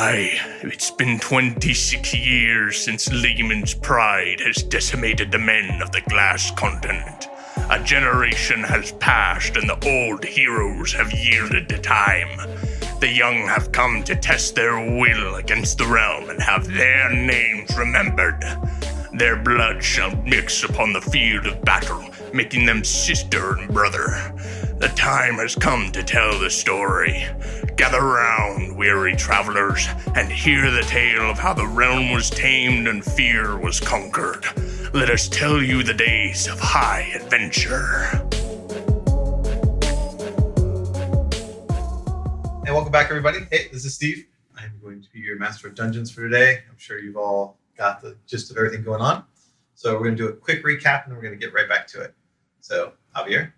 It's been 26 years since Lehman's pride has decimated the men of the glass continent. A generation has passed and the old heroes have yielded to time. The young have come to test their will against the realm and have their names remembered. Their blood shall mix upon the field of battle, making them sister and brother. The time has come to tell the story. Gather round, weary travelers, and hear the tale of how the realm was tamed and fear was conquered. Let us tell you the days of high adventure. And welcome back, everybody. Hey, this is Steve. I'm going to be your master of dungeons for today. I'm sure you've all got the gist of everything going on. So we're going to do a quick recap, and then we're going to get right back to it. So, Javier?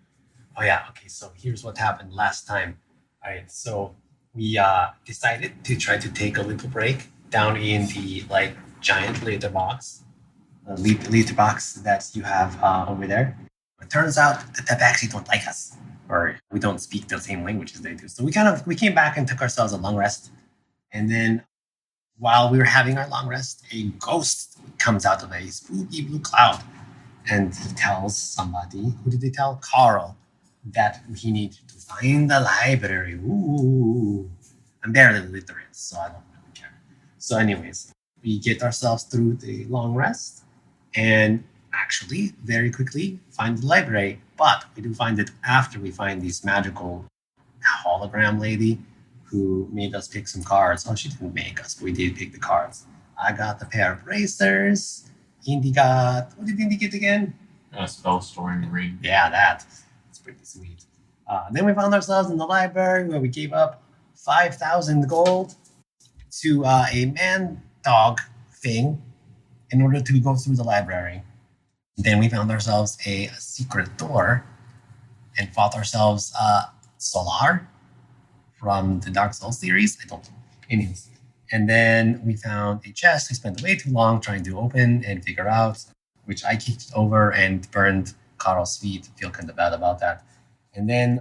Oh, yeah. Okay, so here's what happened last time. All right, so we decided to try to take a little break down in the, giant litter box that you have over there. It turns out that they actually don't like us, or we don't speak the same language as they do. So we came back and took ourselves a long rest. And then while we were having our long rest, a ghost comes out of a spooky blue cloud. And he tells somebody, who did they tell? Carl, that he needed to find the library. Ooh. I'm barely literate, so I don't really care. So anyways, we get ourselves through the long rest and actually very quickly find the library. But we do find it after we find this magical hologram lady who made us pick some cards. Oh, she didn't make us, but we did pick the cards. I got the pair of racers. Indy got, what did Indy get again? A spell storing ring. Yeah, that. It's pretty sweet. Then we found ourselves in the library where we gave up 5,000 gold to a man-dog thing in order to go through the library. Then we found ourselves a secret door and fought ourselves Solar from the Dark Souls series. I don't know. Anyways. And then we found a chest we spent way too long trying to open and figure out, which I kicked over and burned Carl's feet. I feel kind of bad about that. And then,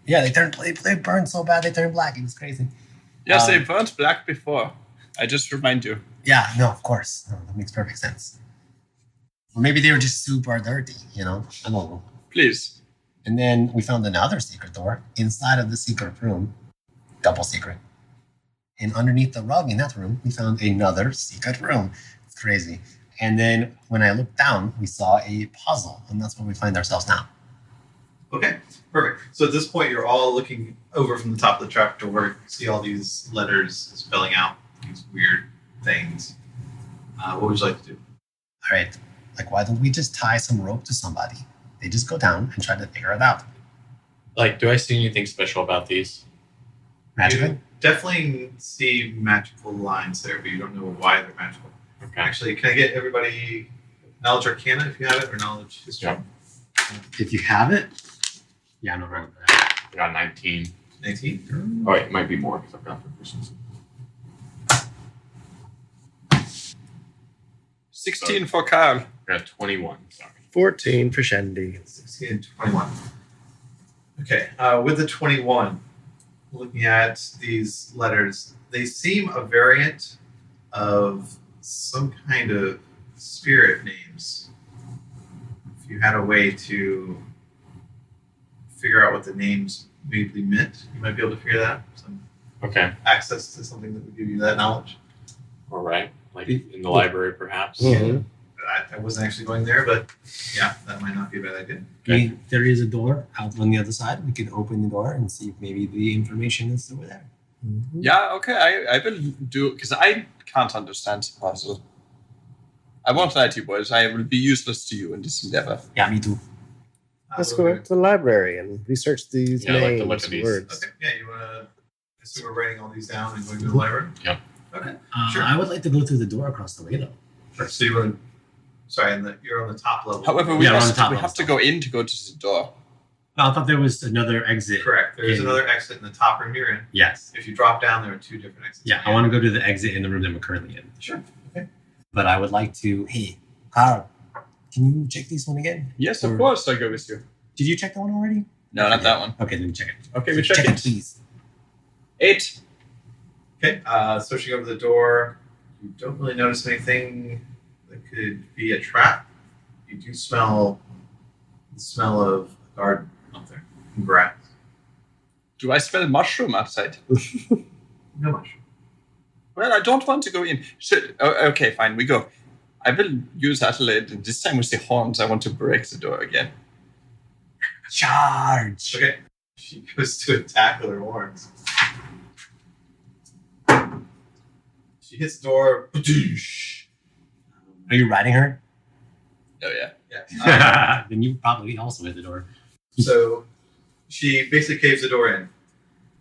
yeah, they burned so bad they turned black. It was crazy. Yes, they burned black before. I just remind you. Yeah, no, of course. No, that makes perfect sense. Or maybe they were just super dirty, I don't know. Please. And then we found another secret door inside of the secret room. Double secret. And underneath the rug in that room, we found another secret room. It's crazy. And then when I looked down, we saw a puzzle, and that's where we find ourselves now. Okay, perfect. So at this point, you're all looking over from the top of the trapdoor. You see all these letters spelling out these weird things. What would you like to do? All right. Why don't we just tie some rope to somebody? They just go down and try to figure it out. Do I see anything special about these? Magical? You definitely see magical lines there, but you don't know why they're magical. Okay. Actually, can I get everybody knowledge arcana if you have it, or knowledge history? Yep. If you have it? Yeah, I'm not wrong with that. I got 19. 19? Oh, wait, it might be more because I've got proficiency. 16 for Carl. I got 21, sorry. 14 for Shandy. 16 and 21. Okay, with the 21, looking at these letters, they seem a variant of some kind of spirit names. If you had a way to figure out what the names maybe meant, you might be able to figure that out. Some Okay. access to something that would give you that knowledge. All right. In the library, perhaps. Mm-hmm. I wasn't actually going there, but yeah, that might not be a bad idea. Okay. There is a door out on the other side. We could open the door and see if maybe the information is over there. Mm-hmm. Yeah, okay, I will do, because I can't understand the puzzle. I won't lie to you, boys. I will be useless to you in this endeavor. Yeah, me too. Let's go back to the library and research these Yeah, I'd like names, to look at these. words. Okay, yeah, you want to assume we're writing all these down and going to the library? Yep. Okay, sure. I would like to go through the door across the way, though. So you want to, sorry, you're on the top level. However, we Yeah, we're on have top to of go to the door. I thought there was another exit. Correct. There's in- another exit in the top room you're in. Yes. If you drop down, there are two different exits. Yeah, I want to go to the exit in the room that we're currently in. Sure. Okay. But I would like to, hey, Carl, can you check this one again? Yes, Or- of course, I'll go with you. Did you check that one already? No, not that one. Okay, let me check it. Okay, we check Check it, it. please. 8. Okay, switching over the door. You don't really notice anything that could be a trap. You do smell the smell of a garden up there and grass. Do I smell mushroom outside? No mushroom. Well, I don't want to go in. Okay, fine, we go. I will use Adelaide, and this time with the horns, I want to break the door again. Charge. Okay. She goes to attack with her horns. She hits the door. Are you riding her? Oh, yeah. Yeah. Then you probably also hit the door. So she basically caves the door in.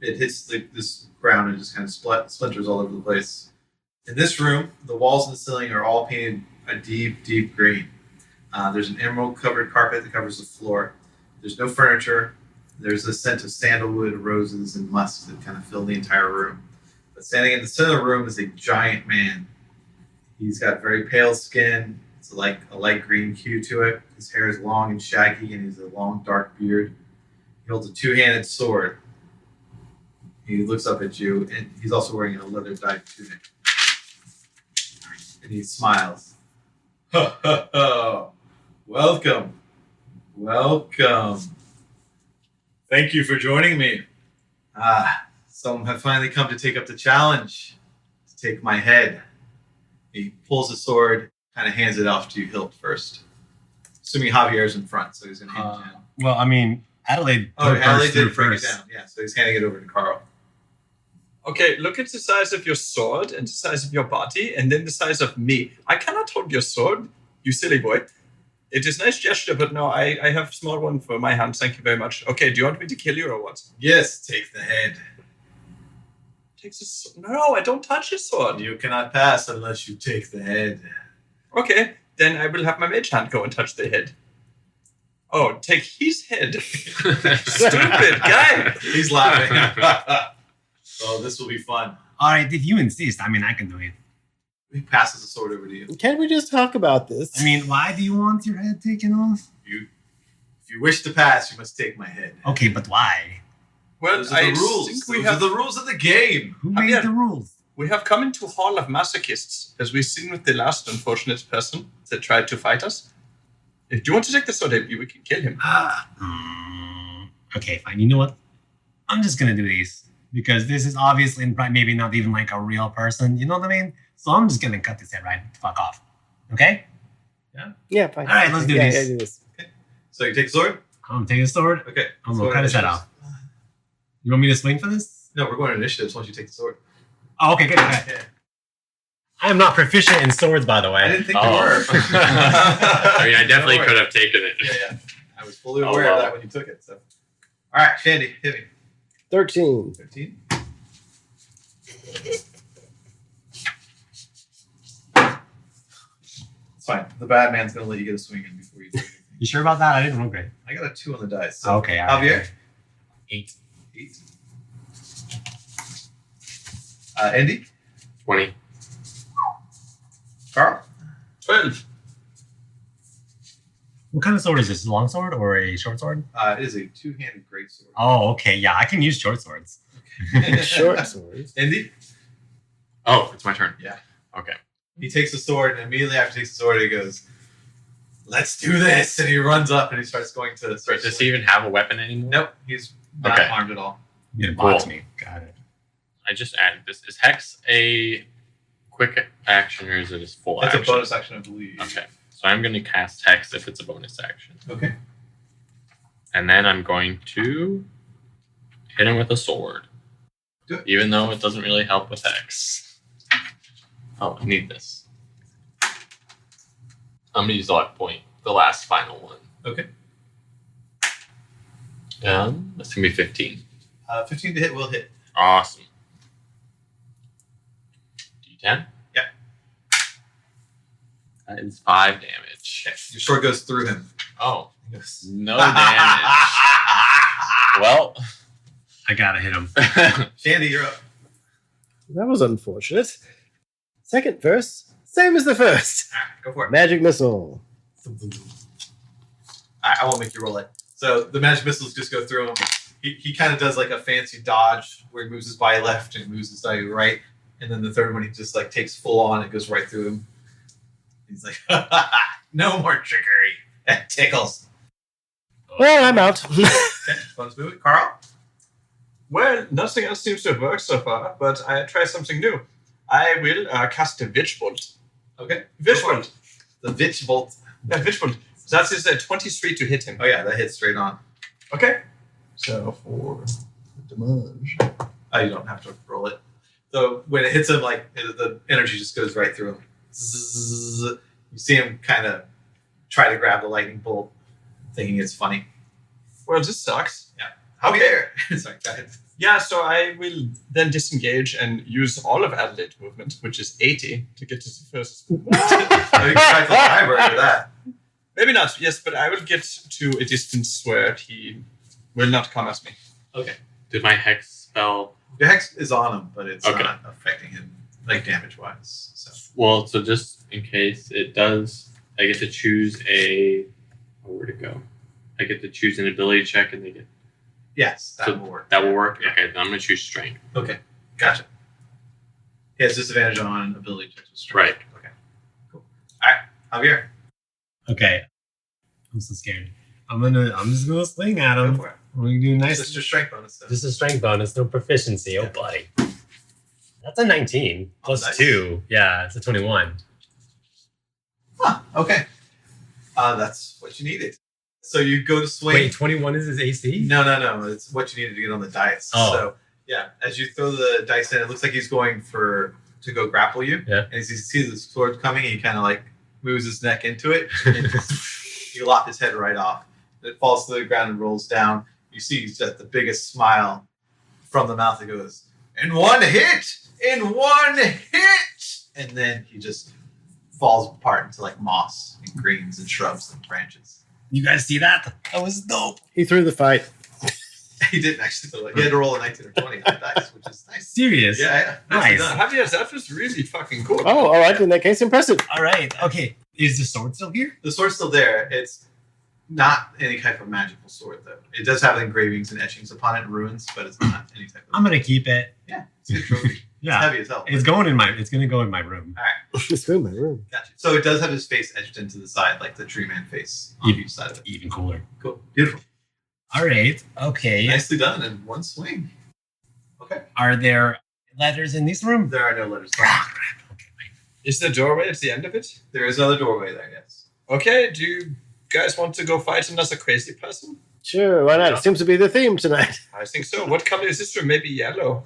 It hits this ground and just kind of splinters all over the place. In this room, the walls and the ceiling are all painted a deep, deep green. There's an emerald-covered carpet that covers the floor. There's no furniture. There's a scent of sandalwood, roses, and musk that kind of fill the entire room. But standing in the center of the room is a giant man. He's got very pale skin. It's like a light green hue to it. His hair is long and shaggy, and he's a long, dark beard. He holds a two-handed sword. He looks up at you, and he's also wearing a leather-dyed tunic. And he smiles. Ha ha ha! Welcome. Welcome. Thank you for joining me. Some have finally come to take up the challenge. To take my head. He pulls the sword, kind of hands it off to you, hilt first. Assuming Javier's in front, so he's going to hand it down. Well, I mean, Adelaide. Adelaide did break it down. Yeah, so he's handing it over to Carl. Okay, look at the size of your sword and the size of your body, and then the size of me. I cannot hold your sword, you silly boy. It is a nice gesture, but no, I have a small one for my hand. Thank you very much. Okay, do you want me to kill you or what? Yes, take the head. Takes a sword. No, I don't touch his sword. You cannot pass unless you take the head. Okay, then I will have my mage hand go and touch the head. Oh, take his head. Stupid guy. He's laughing. Oh, this will be fun. All right, if you insist, I mean, I can do it. He passes the sword over to you. Can't we just talk about this? I mean, why do you want your head taken off? If you wish to pass, you must take my head. Okay, but why? Well, Those are the rules. think we Those have are the rules of the game. Who made yeah. the rules? We have come into Hall of Masochists, as we've seen with the last unfortunate person that tried to fight us. If you want to take the sword, maybe we can kill him. Okay, fine. You know what? I'm just gonna do these because this is obviously maybe not even like a real person. You know what I mean? So I'm just gonna cut this head right the fuck off. Okay? Yeah, fine. All right, let's do Yeah, this. yeah, do this. So you take the sword? I'm taking the sword. Okay. I'm let's gonna go cut to his head initiatives. off. You want me to swing for this? No, we're going to initiatives once you take the sword. Oh, okay, good. Okay. Yeah. I am not proficient in swords, by the I way. didn't think Oh. you were. I mean, I definitely Don't could worry. have taken it. Yeah. I was fully Oh, aware well. of that when you took it. So, all right, Shandy, hit me. 13. 15. It's fine. The bad man's going to let you get a swing in before you do anything. You sure about that? I didn't roll great. I got a 2 on the dice. So Okay, all right. Javier? 8. 8. Andy? 20. Carl? 12. What kind of sword is this? A long sword or a short sword? It is a 2-handed greatsword. Oh, okay. Yeah, I can use short swords. Short swords. Andy? Oh, it's my turn. Yeah. Okay. He takes the sword, and immediately after he takes the sword, he goes, "Let's do this!" And he runs up and he starts going to. Wait, does he even have a weapon anymore? Nope, he's not Okay. armed at all. You gonna box Cool. me. Got it. I just added this. Is Hex a quick action or is it a full It's action? a bonus action, I believe. Okay. So I'm going to cast Hex if it's a bonus action. Okay. And then I'm going to hit him with a sword. Do it. Even though it doesn't really help with Hex. Oh, I need this. I'm going to use the luck point, the last final one. Okay. That's going to be 15. 15 to hit will hit. Awesome. D10? Yeah. That is 5 damage. Okay. Your sword goes through him. Oh, He goes, no damage. Well, I gotta hit him. Shandy, you're up. That was unfortunate. Second verse, same as the first. All right, go for it. Magic missile. All right, I won't make you roll it. So the magic missiles just go through him. he kind of does like a fancy dodge where he moves his body left and moves his body right, and then the third one he just like takes full on and goes right through him. He's like, no more trickery. That tickles. Well, I'm out. Okay, bonus movement, Carl. Well, nothing else seems to have worked so far, but I try something new. I will cast a Witch Bolt. Okay, Witch Bolt. the Witch Bolt. Yeah, Witch Bolt. That is a 23 to hit him. Oh yeah, that hits straight on. Okay. So for damage. Oh, you don't have to roll it. So when it hits him, like the energy just goes right through him. Zzz. You see him kind of try to grab the lightning bolt, thinking it's funny. Well, this sucks. Okay. Sorry, go ahead. Yeah, so I will then disengage and use all of Adelaide movement, which is 80, to get to the first. I think you tried to library for that. Maybe not, yes, but I will get to a distance where he will not come at me. Okay. Did my hex spell? The hex is on him, but it's Okay. not affecting him like damage wise. So Well, so just in case it does, I get to choose where to go? I get to choose an ability check, and they get yes, that So will work. that will work. Yeah. Okay, then I'm gonna choose strength. Okay, gotcha. He has disadvantage on ability checks with strength. Right. Okay. Cool. All right, Javier, Okay. I'm so scared. I'm just gonna swing at go him. for it. I'm gonna do a nice. Just your strength bonus though. Just a strength bonus, no proficiency. Oh, Yeah. buddy. That's a 19 plus nice. 2. Yeah, it's a 21. Huh, okay. That's what you needed. So you go to swing. Wait, 21 is his AC? No. It's what you needed to get on the dice. Oh. So yeah, as you throw the dice in, it looks like he's going to go grapple you. Yeah. And as he sees the sword coming, he kind of like moves his neck into it, and you lop his head right off. It falls to the ground and rolls down. You see he's got the biggest smile from the mouth that goes, "In one hit! In one hit!" And then he just falls apart into like moss and greens and shrubs and branches. You guys see that? That was dope. He threw the fight. He didn't actually do it. He had to roll a 19 or 20 on the dice, which is nice. Serious? Yeah. Nice. Done. Javier, that was really fucking cool. Oh, all right. In that case, impressive. All right. Okay. Is the sword still here? The sword's still there. It's not any type of magical sword, though. It does have engravings and etchings upon it and runes, but it's not any type of. I'm gonna keep it. Yeah, it's a good trophy. Yeah. It's heavy as hell. It's gonna go in my room. This room, my room. Gotcha. So it does have his face etched into the side, like the tree man face on each side of it. Even cooler. Cool. Beautiful. All right. Okay. Nicely done in one swing. Okay. Are there letters in this room? There are no letters. Is the doorway at the end of it? There is another doorway there, yes. Okay, do you guys want to go fight another crazy person? Sure, why not? Yeah. It seems to be the theme tonight. I think so. What color is this room? Maybe yellow.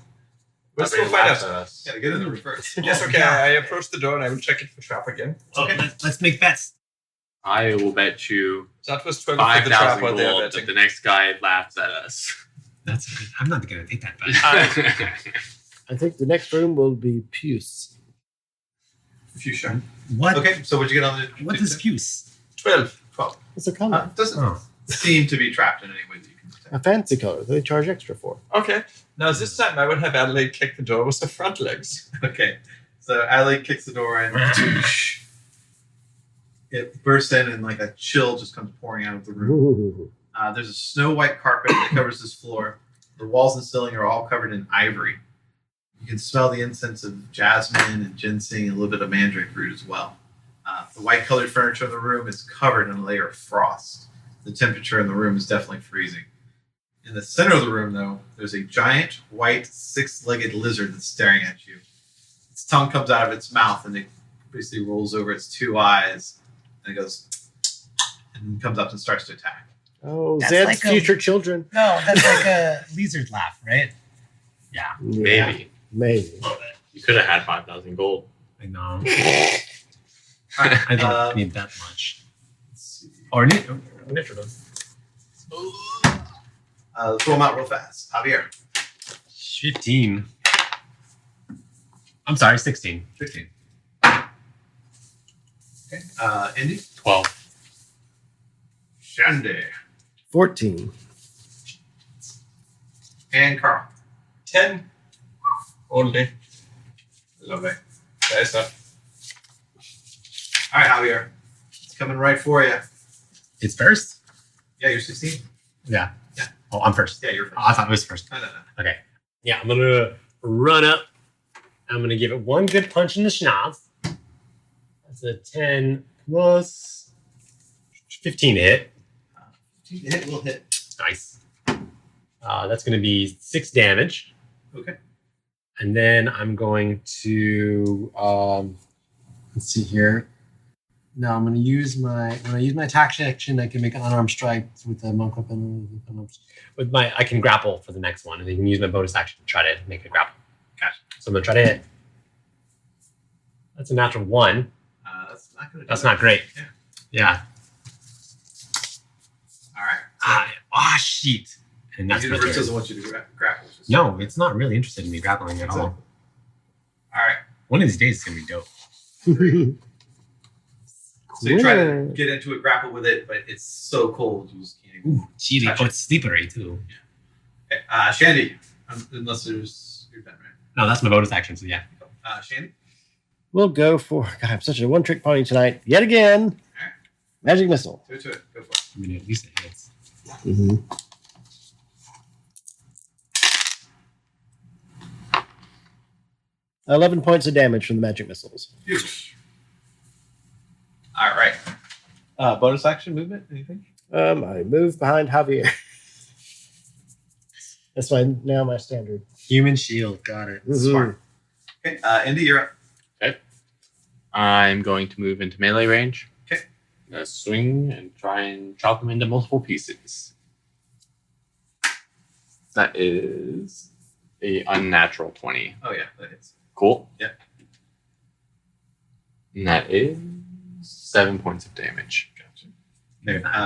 Let's go Everybody find laughs out. at us. Gotta get in the reverse. Yes, okay. Yeah. I approach the door and I will check it for trap again. Okay. Let's make bets. I will bet you That was 12 for the trap 5,000 while they are gold that betting. the next guy laughs at us. I'm not gonna take that bet. I think the next room will be Puce. Fuchsia. What? Okay, so what'd you get on the. What is puce? 12. 12. It's a color. Doesn't Oh. seem to be trapped in any way that you can detect. A fancy color that they charge extra for. Okay. Now this time I will have Adelaide kick the door with her front legs. Okay, so Adelaide kicks the door in. Doosh. It bursts in and like a chill just comes pouring out of the room. Ooh. There's a snow white carpet that covers this floor. The walls and ceiling are all covered in ivory. You can smell the incense of jasmine and ginseng and a little bit of mandrake root as well. The white colored furniture in the room is covered in a layer of frost. The temperature in the room is definitely freezing. In the center of the room, though, there's a giant white six-legged lizard that's staring at you. Its tongue comes out of its mouth and it basically rolls over its two eyes and it goes and comes up and starts to attack. Oh, That's Zed's like a- future children. No, that's like a lizard laugh, right? Yeah, Yeah, Maybe. maybe. You could have had 5,000 gold. I know. All right, I don't need that much. let's see. Or need. Let's Throw them out real fast. Javier. 15. I'm sorry, 16. 15. Okay. Indy. 12. Shandy. 14. And Carl. 10. Only. Love it. There's that. All right, Javier. It's coming right for you. It's first? Yeah, you're 16. Yeah. Oh, I'm first. Yeah, you're first. Oh, I thought it was first. No. Okay. Yeah, I'm gonna run up. I'm gonna give it one good punch in the schnoz. That's a 10 plus 15 to hit. Hit will hit. Nice. That's gonna be 6 damage. Okay. And then I'm going to let's see here. No, I'm going to use my attack action. I can make an unarmed strike with the monk weapon. With my, I can grapple for the next one, and then you can use my bonus action to try to make a grapple. Gotcha. So I'm going to try to hit. That's a natural 1. That's not good. That's not great. Yeah. Yeah. All right. So Shit. And the that's my universe turn. doesn't want you to grapple. which is- No, it's not really interested in me grappling at all. Exactly. All right. One of these days it's going to be dope. So you try to get into it, grapple with it, but it's so cold you just can't. Even. Ooh, chilly. Touch Oh, it. it's slippery too. Okay. Shandy, unless there's you're done, right? No, that's my bonus action, so yeah. Shandy. We'll go for. God, I'm such a one-trick pony tonight. Yet again. Alright. Magic missile. Do it to it. Go for it. I mean, at least it hits. Mm-hmm. $11 points of damage from the magic missiles. Beautiful. All right. Bonus action movement. Anything? I move behind Javier. That's my standard. Human shield, got it. Mhm. Smart. Okay. Indy, you're up. I'm going to move into melee range. Okay. I'm gonna swing and try and chop them into multiple pieces. That is a unnatural 20. Oh yeah, that is. Cool. Yeah. And that is 7 points of damage. Gotcha.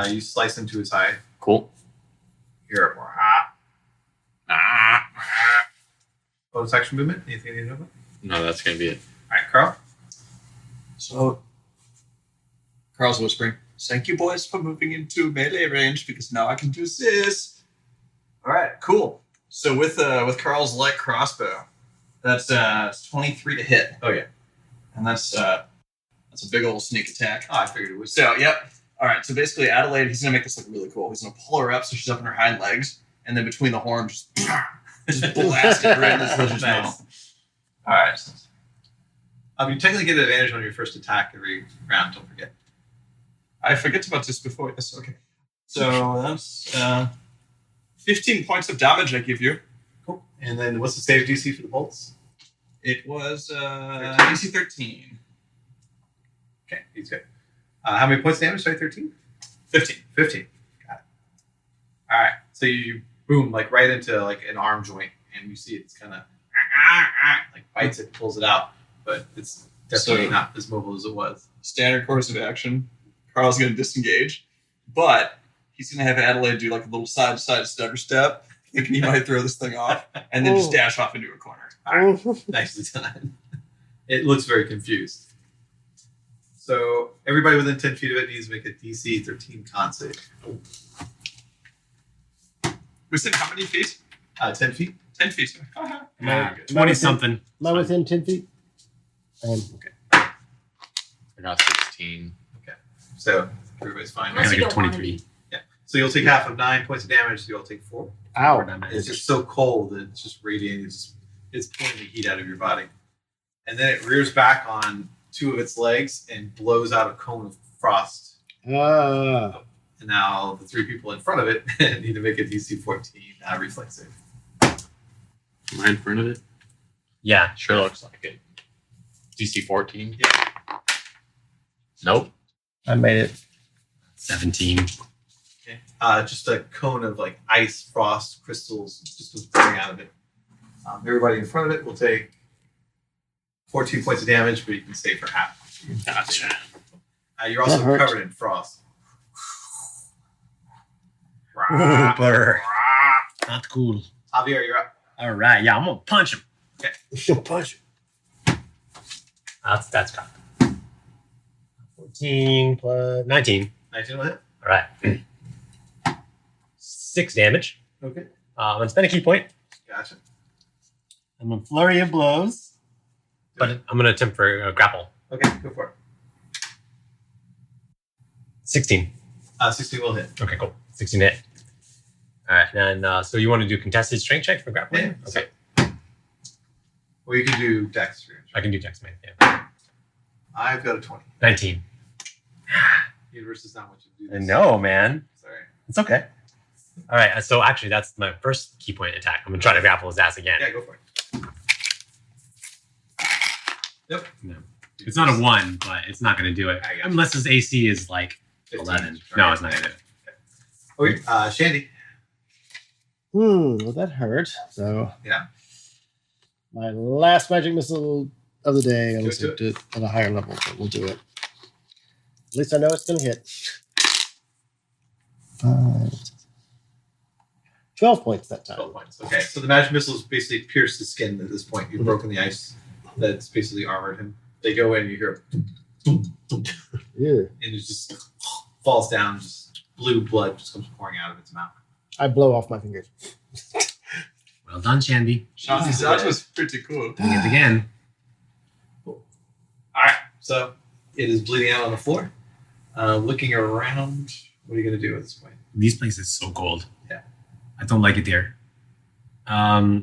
Okay. You slice into his eye. Cool. You're up. Bonus action movement. Anything you need to know about? No, that's gonna be it. All right, Carl. So, Carl's whispering, "Thank you, boys, for moving into melee range because now I can do this." All right, cool. So with Carl's light crossbow, that's 23 to hit. Oh yeah. And that's a big old sneak attack. Oh, I figured it was. So, yep. All right. So basically, Adelaide, he's gonna make this look really cool. He's gonna pull her up so she's up on her hind legs, and then between the horns, just blast it right in this witch's Nice. mouth. All right. You technically get advantage on your first attack every round. Don't forget. I forget about this before. Yes. Okay. So that's 15 points of damage I give you. Cool. And then what's the save DC for the bolts? It was DC 13. Okay, he's good. How many points of damage? Sorry, 13? 15. 15. Got it. All right. So you boom like right into like an arm joint, and you see it's kind of like bites it, pulls it out, but it's definitely So- not as mobile as it was. Standard course of action. Carl's going to disengage, but he's going to have Adelaide do like a little side-to-side stutter step, thinking he might throw this thing off, and then just dash off into a corner. All right. Nicely done. It looks very confused. So everybody within 10 feet of it needs to make a DC 13 con save. We said how many feet? 10 feet. 10 feet. Yeah, 20 something. Am I within 10 feet? Okay. I got 16. So everybody's fine. I Unless got you like don't want 23. So you'll take half of 9 points of damage. So you'll take 4. Ow. It's just so cold that it's just radiating. It's pulling the heat out of your body. And then it rears back on 2 of its legs and blows out a cone of frost. Ah. And now the 3 people in front of it need to make a DC 14 reflex save. Am I in front of it? Yeah. Sure looks like it. DC 14? Yeah. Nope. I made it. 17. Okay. Just a cone of like ice, frost, crystals just was pouring out of it. Everybody in front of it will take 14 points of damage, but you can save for half. Gotcha. You're also That hurt. covered in frost. Brr. Not cool. Javier, you're up. All right. Yeah, I'm going to punch him. Punch. That's got 14 plus 19. 19 will hit. All right. 6 damage. Okay. I'm going to spend a key point. Gotcha. I'm going to flurry of blows. But I'm going to attempt for a grapple. Okay, go for it. 16. 16 will hit. Okay, cool. 16 hit. All right, and so you want to do contested strength check for grappling? Yeah. Okay, Or you can do dex. I can do dex, man. Yeah. I've got a 20. 19. Universe does not want you to do this. No, man. Sorry. It's okay. All right, so actually, that's my first key point attack. I'm gonna try to grapple his ass again. Yeah, go for it. Yep. No. It's not a 1, but it's not gonna do it I got you. unless his AC is like 15. 11. No, it's not gonna do it. Okay, Shandy. Well, that hurt. So Yeah. my last magic missile of the day. I Do was it, do at a higher level, but we'll do it. At least I know it's going to hit. 12 points that time. 12 points. Okay, so the magic missiles basically pierce the skin at this point. You've Mhm. broken the ice that's basically armored him. They go in, you hear boom, boom, Yeah. and it just falls down, just blue blood just comes pouring out of its mouth. I blow off my fingers. Well done, Shandy. That was pretty cool. Doing it again. Alright, so it is bleeding out on the floor. Looking around, what are you going to do at this point? These places so cold. Yeah. I don't like it there. Are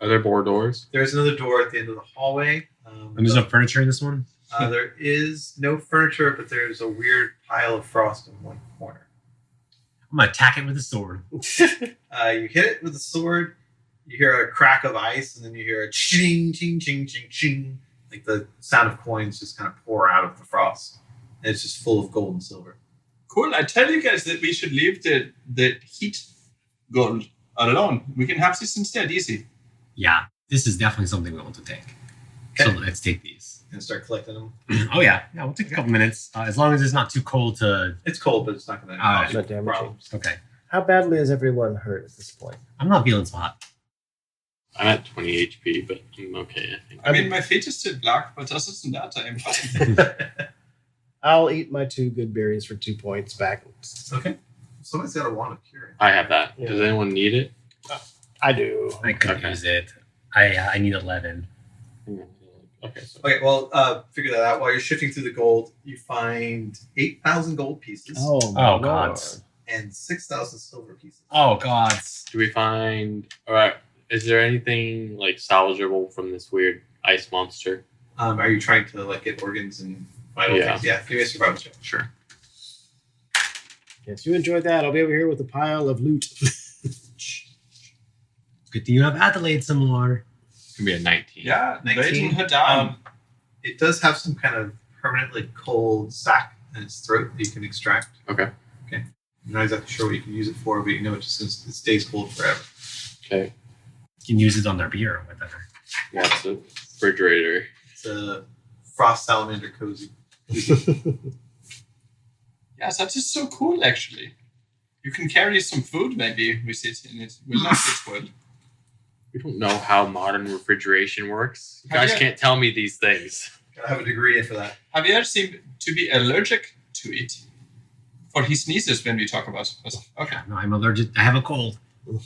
there more doors? There's another door at the end of the hallway. And there's no furniture in this one? There is no furniture, but there's a weird pile of frost in one corner. I'm gonna attack it with a sword. You hit it with a sword, you hear a crack of ice, and then you hear a ching, ching, ching, ching, ching. Like the sound of coins just kind of pour out of the frost. And it's just full of gold and silver. Cool. I tell you guys that we should leave the heat gold alone. We can have this instead. Easy. Yeah, this is definitely something we want to take. So Okay. let's take these. And start collecting them. Oh yeah, we'll take a couple minutes. As long as it's not too cold to... It's cold, but it's not going to Alright. cause Not you damaging. problems. Okay. How badly is everyone hurt at this point? I'm not feeling so hot. I'm at 20 HP, but I'm okay, I think. I mean, my feet is still black, but other than that, I am fine. I'll eat my 2 good berries for 2 points back. Okay. Somebody's got a wand of curing. I have that. Yeah. Does anyone need it? I do. I could Okay. use it. I need 11. Okay, so Okay, well, figure that out. While you're shifting through the gold, you find 8,000 gold pieces Oh, my Oh, Lord. God. and 6,000 silver pieces. Oh god. do we find... Alright, is there anything, like, salvageable from this weird ice monster? Are you trying to like get organs and vital Yeah. things? Yeah, give me a survival check. Sure. Yes, you enjoyed that. I'll be over here with a pile of loot. Good thing you have Adelaide some more. It's going to be a 19. Yeah, 19. waiting her down. It does have some kind of permanently cold sac in its throat that you can extract. Okay. I'm not exactly sure what you can use it for, but you know it stays cold forever. Okay. You can use it on their beer or whatever. Yeah, it's a refrigerator. It's a frost salamander cozy. Yeah, that is so cool, actually. You can carry some food, maybe, with it in it. Will not get spoiled. We don't know how modern refrigeration works. You Have guys you- can't tell me these things. Gotta have a degree for that. Have you ever seemed to be allergic to it? Or he sneezes when we talk about it. Okay. No, I'm allergic. I have a cold. Alright,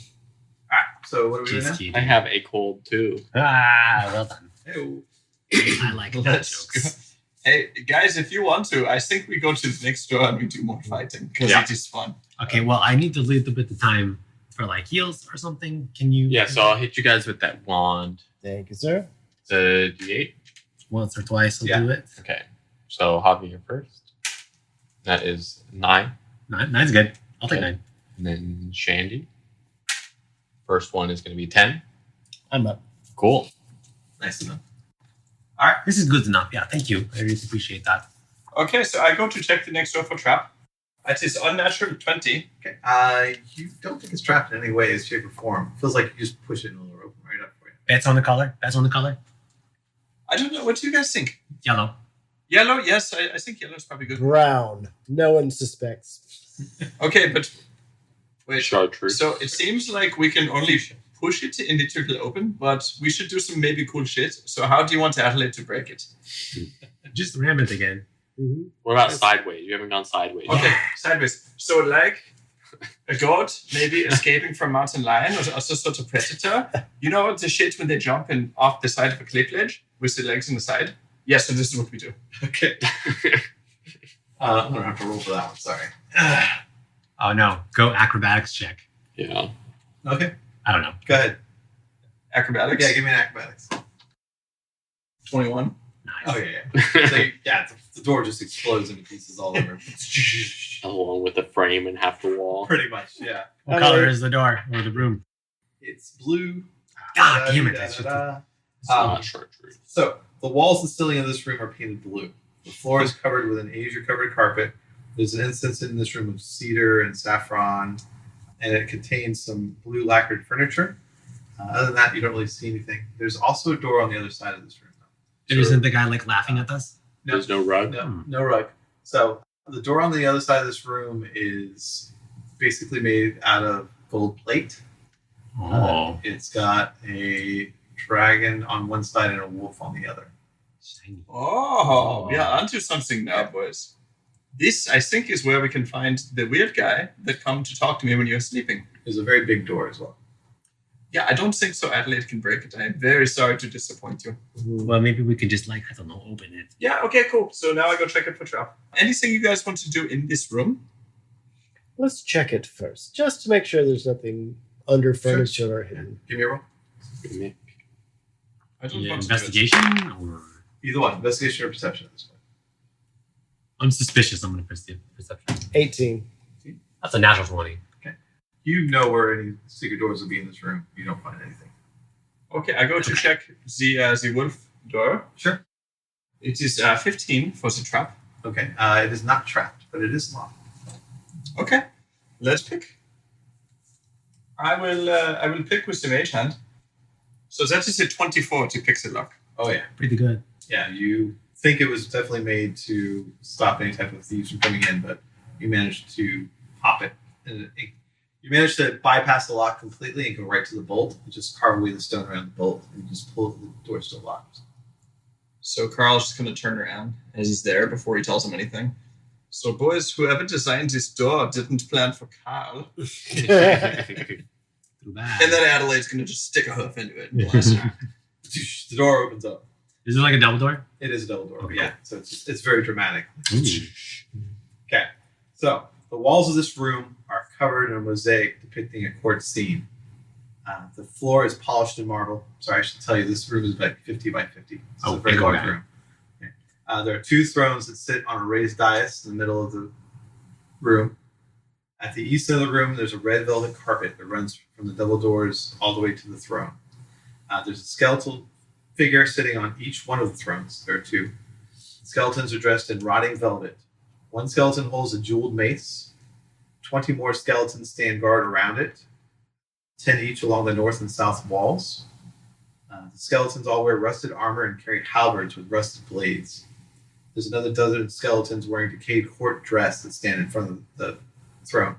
so what are we doing now? Jeez, Keith. I have a cold, too. Ah, well done. Ew. I like that Let's jokes. Hey, guys, if you want to, I think we go to the next door and we do more fighting, because Yeah. it is fun. Okay, well, I need to leave a bit of time for like heals or something. Can you? Yeah, so I'll hit you guys with that wand. Thank you, sir. It's a D8. Once or twice, I'll Yeah. do it. Okay. So Javi here first. That is 9. Nine's good. I'll take Okay. 9. And then Shandy. First one is going to be 10. I'm up. Cool. Nice enough. This is good enough. Yeah, thank you. I really appreciate that. Okay, so I go to check the next door for trap. It is unnatural 20. Okay. You don't think it's trapped in any way, shape, or form. Feels like you just push it and it'll open right up for you. Bets on the color. Bets on the color. I don't know. What do you guys think? Yellow. Yellow? Yes, I think yellow is probably good. Brown. No one suspects. Okay, but wait. Chartreuse. So it seems like we can only push it and it will open, but we should do some maybe cool shit. So how do you want Adelaide to break it? Just ram it again. Mm-hmm. What about sideways? You haven't gone sideways. Okay, sideways. So like a goat maybe escaping from mountain lion or some sort of predator. You know the shit when they jump in off the side of a cliff ledge with the legs in the side? Yes, so this is what we do. Okay. I'm gonna have to roll for that one. Sorry. Oh no, go acrobatics check. Yeah. Okay, I don't know. go ahead. Acrobatics? Yeah, give me an acrobatics. 21. Nice. Oh yeah. So the door just explodes into pieces all over. Along with the frame and half the wall. Pretty much, yeah. What color is the door or the room? It's blue. God damn it! Da-da-da-da-da. That's just It's not chartreuse. So the walls and ceiling of this room are painted blue. The floor is covered with an azure-covered carpet. There's an instance in this room of cedar and saffron, and it contains some blue lacquered furniture. Other than that, you don't really see anything. There's also a door on the other side of this room. Isn't the guy like laughing at us? No, There's no rug. no rug. So the door on the other side of this room is basically made out of gold plate. It's got a dragon on one side and a wolf on the other. Shiny. Oh, we are onto something now, boys. This, I think, is where we can find the weird guy that come to talk to me when you're sleeping. There's a very big door as well. Yeah, I don't think so. Adelaide can break it. I'm very sorry to disappoint you. Well, maybe we could just I don't know, open it. Yeah, okay, cool. So now I go check it for trap. Anything you guys want to do in this room? Let's check it first, just to make sure there's nothing under furniture or hidden. Give me a roll. I don't Yeah, want to do it. investigation or Either one. Investigation or perception at this point. I'm suspicious. I'm gonna perception. 18. That's a natural 20. You know where any secret doors will be in this room. You don't find anything. Okay, I go to check the wolf door. Sure. It is 15 for the trap. Okay. It is not trapped, but it is locked. Okay, let's pick. I will pick with the mage hand. So that is a 24 to pick the lock. Oh yeah. Pretty good. Yeah. You think it was definitely made to stop any type of thieves from coming in, but you managed to pop it. And you managed to bypass the lock completely and go right to the bolt and just carve away the stone around the bolt and just pull the door still locked. So Carl's just going to turn around as he's there before he tells him anything. So boys, whoever designed this door didn't plan for Carl. Too bad. And then Adelaide's going to just stick a hoof into it and blast her. The door opens up. Is it like a double door? It is a double door. Okay. Yeah. So it's very dramatic. Ooh. Okay. So the walls of this room are covered in a mosaic depicting a court scene. The floor is polished in marble. Sorry, I should tell you, this room is like 50 by 50. It's a very big large guy. room. Okay. There are two thrones that sit on a raised dais in the middle of the room. At the east end of the room, there's a red velvet carpet that runs from the double doors all the way to the throne. There's a skeletal figure sitting on each one of the thrones. There are two. Skeletons are dressed in rotting velvet. One skeleton holds a jeweled mace. 20 more skeletons stand guard around it. 10 each along the north and south walls. The skeletons all wear rusted armor and carry halberds with rusted blades. There's another dozen skeletons wearing decayed court dress that stand in front of the throne.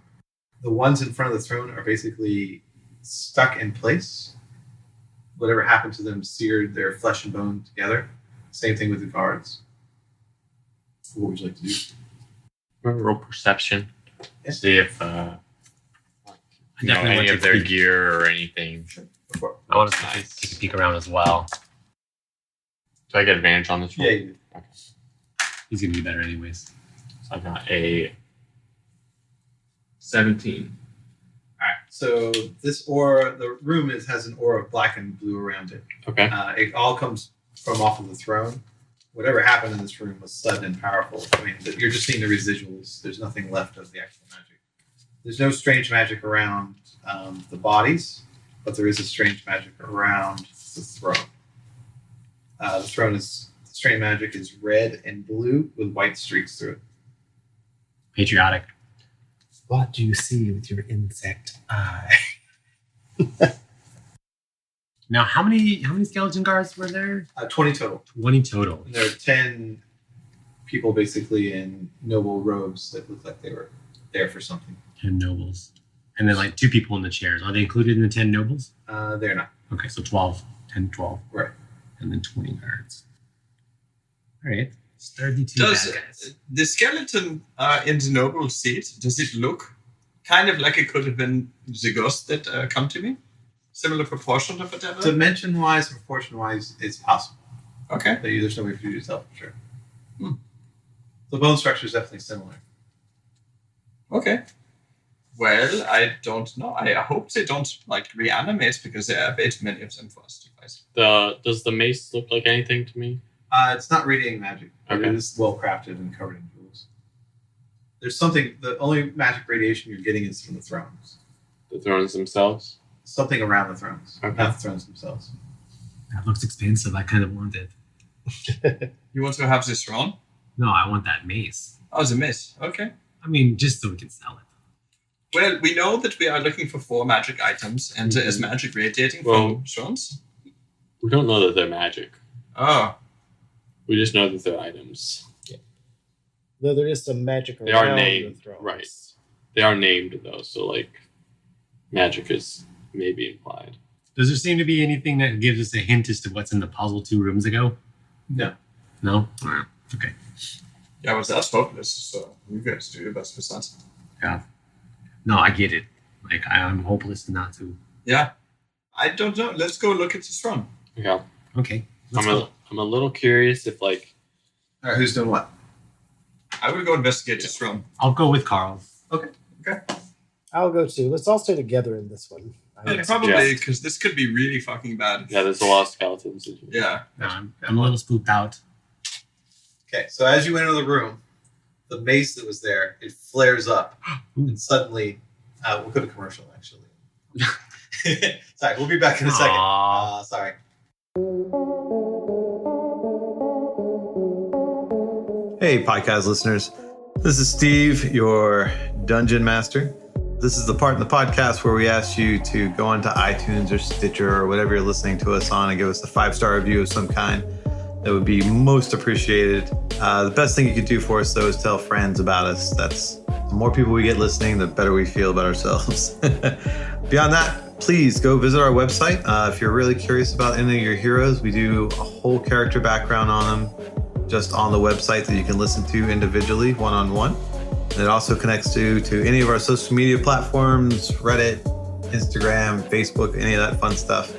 The ones in front of the throne are basically stuck in place. Whatever happened to them seared their flesh and bone together. Same thing with the guards. What would you like to do? Roll perception. Yeah. See if I definitely want any to of their peek. gear or anything. Before. I want to take a peek around as well. Do I get advantage on this roll? Yeah, you do. Okay. He's gonna be better anyways. So I got a 17. All right. So this aura, the room has an aura of black and blue around it. Okay. It all comes from off of the throne. Whatever happened in this room was sudden and powerful. I mean, you're just seeing the residuals. There's nothing left of the actual magic. There's no strange magic around the bodies, but there is a strange magic around the throne. The strange magic is red and blue with white streaks through it. Patriotic. What do you see with your insect eye? Now, how many skeleton guards were there? 20 total. 20 total. And there are 10 people basically in noble robes that look like they were there for something. 10 nobles. And then like 2 people in the chairs. Are they included in the 10 nobles? They're not. Okay, so 12. 10, 12. Right. And then 20 guards. All right. It's 32 bad Does guys. the skeleton in the noble seat, does it look kind of like it could have been the ghost that come to me? Similar proportions of whatever? Dimension-wise, proportion-wise, it's possible. Okay. There's no way for you to tell for sure. Hmm. The bone structure is definitely similar. Okay. Well, I don't know. I hope they don't reanimate because there are a bit many of them for us to fight. Does the mace look like anything to me? It's not radiating magic, but Okay. it is well crafted and covered in jewels. There's something. The only magic radiation you're getting is from the thrones. The thrones themselves? Something around the thrones, Okay. not the thrones themselves. That looks expensive. I kind of want it. You want to have this wrong? No, I want that mace. Oh, the miss. Okay. I mean, just so we can sell it. Well, we know that we are looking for 4 magic items, and there is magic radiating from thrones. We don't know that they're magic. Oh. We just know that they're items. Though there is some magic They around are named, the thrones. right. They are named, though, so, magic is maybe implied. Does there seem to be anything that gives us a hint as to what's in the puzzle 2 rooms ago? No. No? Alright. Okay. Yeah, well, that's hopeless, so you guys do your best with that. Yeah. No, I get it. I'm hopeless not to. Yeah. I don't know. Let's go look at this throne. Yeah. Okay. Let's I'm go. a little curious if, All right, who's doing what? I will go investigate this throne. I'll go with Carl. I'll go too. Let's all stay together in this one. And probably because this could be really fucking bad. yeah, there's a lot of skeletons in here. Yeah. No, I'm a little spooked out. Okay, so as you enter the room, the mace that was there, it flares up, and suddenly, we'll go to commercial actually. Sorry, we'll be back in a second. Aw. Sorry. Hey, podcast listeners. This is Steve, your dungeon master. This is the part in the podcast where we ask you to go onto iTunes or Stitcher or whatever you're listening to us on and give us a 5-star review of some kind. That would be most appreciated. The best thing you could do for us, though, is tell friends about us. The more people we get listening, the better we feel about ourselves. Beyond that, please go visit our website. If you're really curious about any of your heroes, we do a whole character background on them just on the website that you can listen to individually, one-on-one. And it also connects to any of our social media platforms, Reddit, Instagram, Facebook, any of that fun stuff.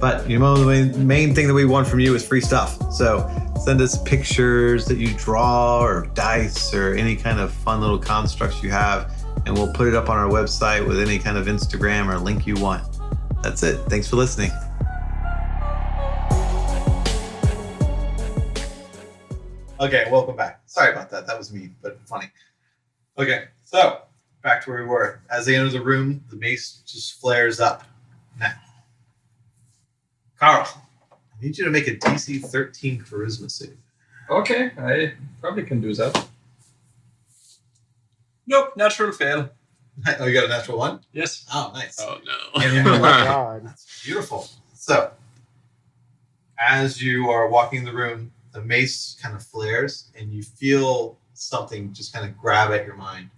But the main thing that we want from you is free stuff. So send us pictures that you draw or dice or any kind of fun little constructs you have, and we'll put it up on our website with any kind of Instagram or link you want. That's it. Thanks for listening. Okay, welcome back. Sorry about that. That was me, but funny. Okay, so back to where we were. As they enter the room, the mace just flares up. Now, Carl, I need you to make a DC 13 charisma save. Okay, I probably can do that. Nope, natural fail. Oh, you got a natural 1? Yes. Oh, nice. Oh, no. Oh my god. That's beautiful. So, as you are walking the room, the mace kind of flares, and you feel something just kind of grab at your mind.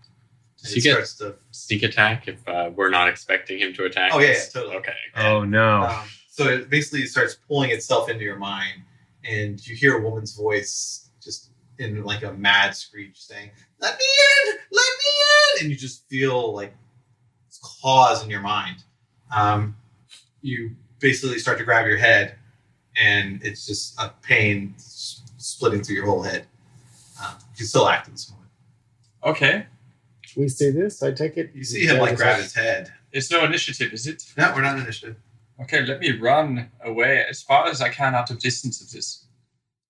Does And he it get starts to. sneak attack if we're not expecting him to attack Oh, yeah, us? yeah, totally. Okay. Oh no. So it basically starts pulling itself into your mind, and you hear a woman's voice just in like a mad screech saying, "Let me in! Let me in!" And you just feel like claws in your mind. You basically start to grab your head, and it's just a pain splitting through your whole head. You can still act at this moment. Okay. We see this. I take it. You see him like grab his head. It's no initiative, is it? No, we're not in initiative. Okay, let me run away as far as I can out of distance of this.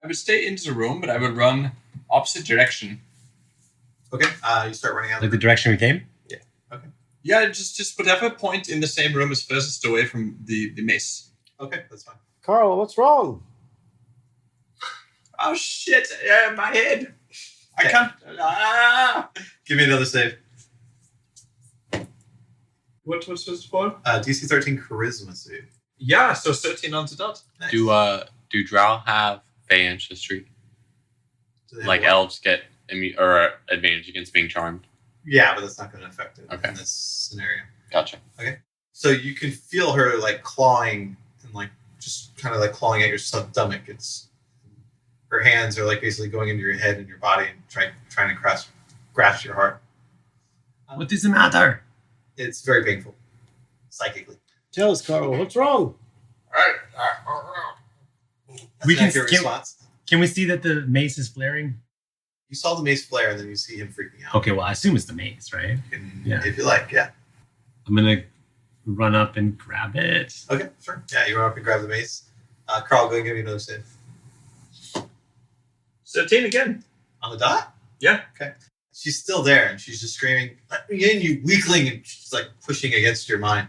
I will stay in the room, but I will run opposite direction. Okay, you start running out. Like the direction we came? Yeah, just whatever point in the same room is furthest away from the mace. Okay, that's fine. Carl, what's wrong? Oh shit! My head. I Okay. can't. Ah! Give me another save. What was this for? DC 13 charisma save. Yeah, so 13 on the dot. Nice. Do Drow have Fey ancestry? Do they have Like what? elves get or advantage against being charmed? Yeah, but that's not going to affect it Okay. in this scenario. Gotcha. So you can feel her like clawing and like just kind of like clawing at your stomach. It's her hands are like basically going into your head and your body and trying to grasp your heart. What is the matter? It's very painful, psychically. Tell us, Carl, what's wrong? That's We an can- accurate can- response. Can we see that the mace is flaring? You saw the mace flare, and then you see him freaking out. Okay, well, I assume it's the mace, right? Yeah. If you like, yeah. I'm gonna run up and grab it. Okay, sure. Yeah, you run up and grab the mace. Carl, go ahead and give me another save. 13 again. On the dot? Yeah. Okay. She's still there, and she's just screaming, "Let me in, you weakling!" And she's like pushing against your mind.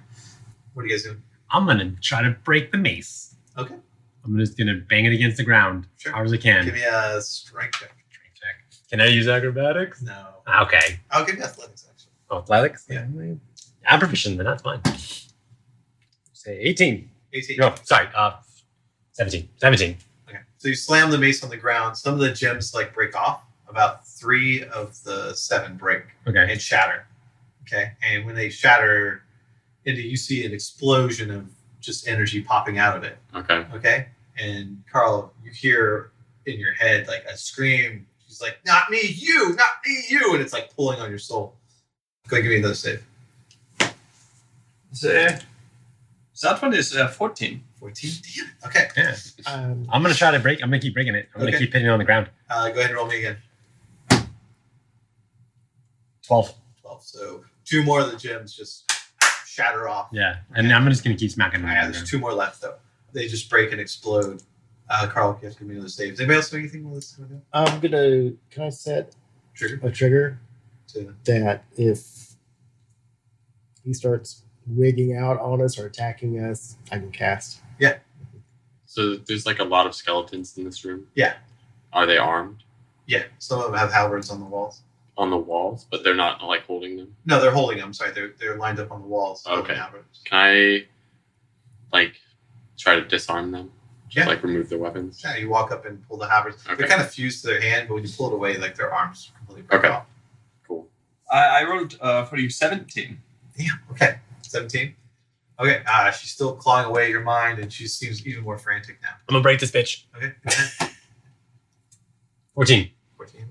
What are you guys doing? I'm gonna try to break the mace. Okay. I'm just gonna bang it against the ground Sure. as hard as I can. Give me a strength check. Can I use acrobatics? No. Okay. I'll give you athletics, actually. Oh, athletics? Yeah. I'm proficient, then that's fine. Say 18. 18. No, sorry. 17. 17. Okay. So you slam the mace on the ground. Some of the gems like break off. About 3 of the 7 break Okay. and shatter. Okay. And when they shatter, you see an explosion of just energy popping out of it. Okay. Okay. And Carl, you hear in your head like a scream. She's like, "Not me, you! Not me, you!" And it's like pulling on your soul. Go ahead, give me another save. That one is 14. 14. Damn it. Okay. Yeah. I'm gonna try to break. I'm gonna keep breaking it. I'm gonna Okay. keep hitting it on the ground. Go ahead and roll me again. 12. 12. So 2 more of the gems just shatter off. Yeah. And I'm just gonna keep smacking them. Yeah, there's 2 more left though. They just break and explode. Carl, you have to give me another save. Does anybody else do anything while this is going on? Can I set Trigger a trigger to that if he starts wigging out on us or attacking us, I can cast? So there's like a lot of skeletons in this room. Yeah. Are they armed? Yeah, some of them have halberds on the walls. On the walls, but they're not like holding them. No, they're holding them. Sorry, they're lined up on the walls. Okay. Halberds. Can I like try to disarm them? Just Yeah. like remove their weapons? Yeah, you walk up and pull the halberds. Okay. They're kind of fused to their hand, but when you pull it away, like their arms completely break Okay. off. Cool. I rolled for you 17. Damn. Okay. 17. Okay. She's still clawing away at your mind, and she seems even more frantic now. I'm gonna break this bitch. Okay. Go ahead. 14. 14.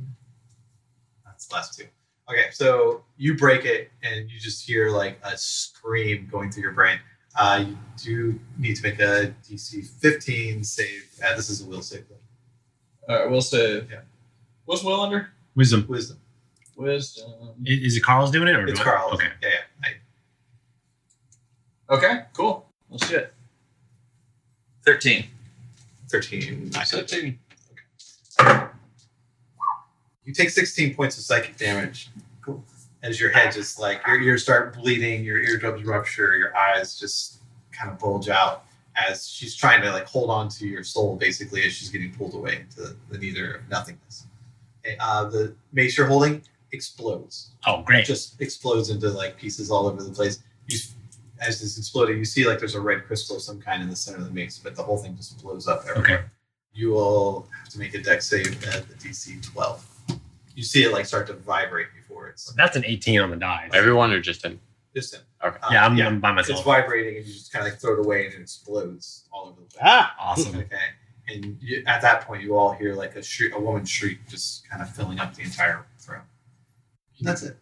That's the last 2. Okay, so you break it, and you just hear like a scream going through your brain. You do need to make a DC 15 save. This is a will save, though. We'll say. Yeah. What's Will under? Wisdom. Wisdom. Wisdom. Is it Carl's doing it or It's do I- Carl. Okay. Yeah. Okay, cool. Well, shit. 13. 13. 13. You take 16 points of psychic damage. Cool. As your head just like your ears start bleeding, your eardrums rupture, your eyes just kind of bulge out as she's trying to like hold on to your soul basically as she's getting pulled away into the neither of nothingness. The mace you're holding explodes. Oh, great. Just explodes into like pieces all over the place. As this exploding, you see like there's a red crystal of some kind in the center of the mace, but the whole thing just blows up everywhere. Okay. You will have to make a dex save at the DC 12. You see it like start to vibrate before it's That's an 18 on the die. Everyone or just him? just him. Okay. Yeah, I'm by myself. It's vibrating and you just kind of like throw it away and it explodes all over the place. Ah! Awesome. Okay. And at that point, you all hear like a woman's shriek just kind of filling up the entire room. And that's it.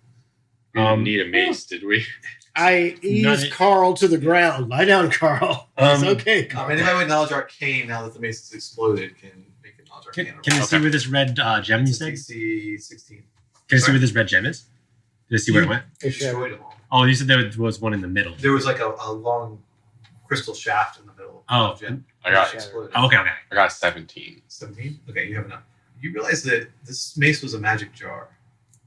We didn't need a mace, did we? I ease Carl to the ground. Lie down, Carl. It's okay, Carl. Anybody with knowledge arcane, now that the mace has exploded, can make a knowledge arcane. Can you see where this red gem you said? DC 16. Can you see where this red gem is? Did you see where it went? Destroyed them all. Oh, you said there was one in the middle. There was like a long crystal shaft in the middle. Oh. of the gem. I got It exploded. Oh, okay. I got 17. 17? Okay, you have enough. You realize that this mace was a magic jar.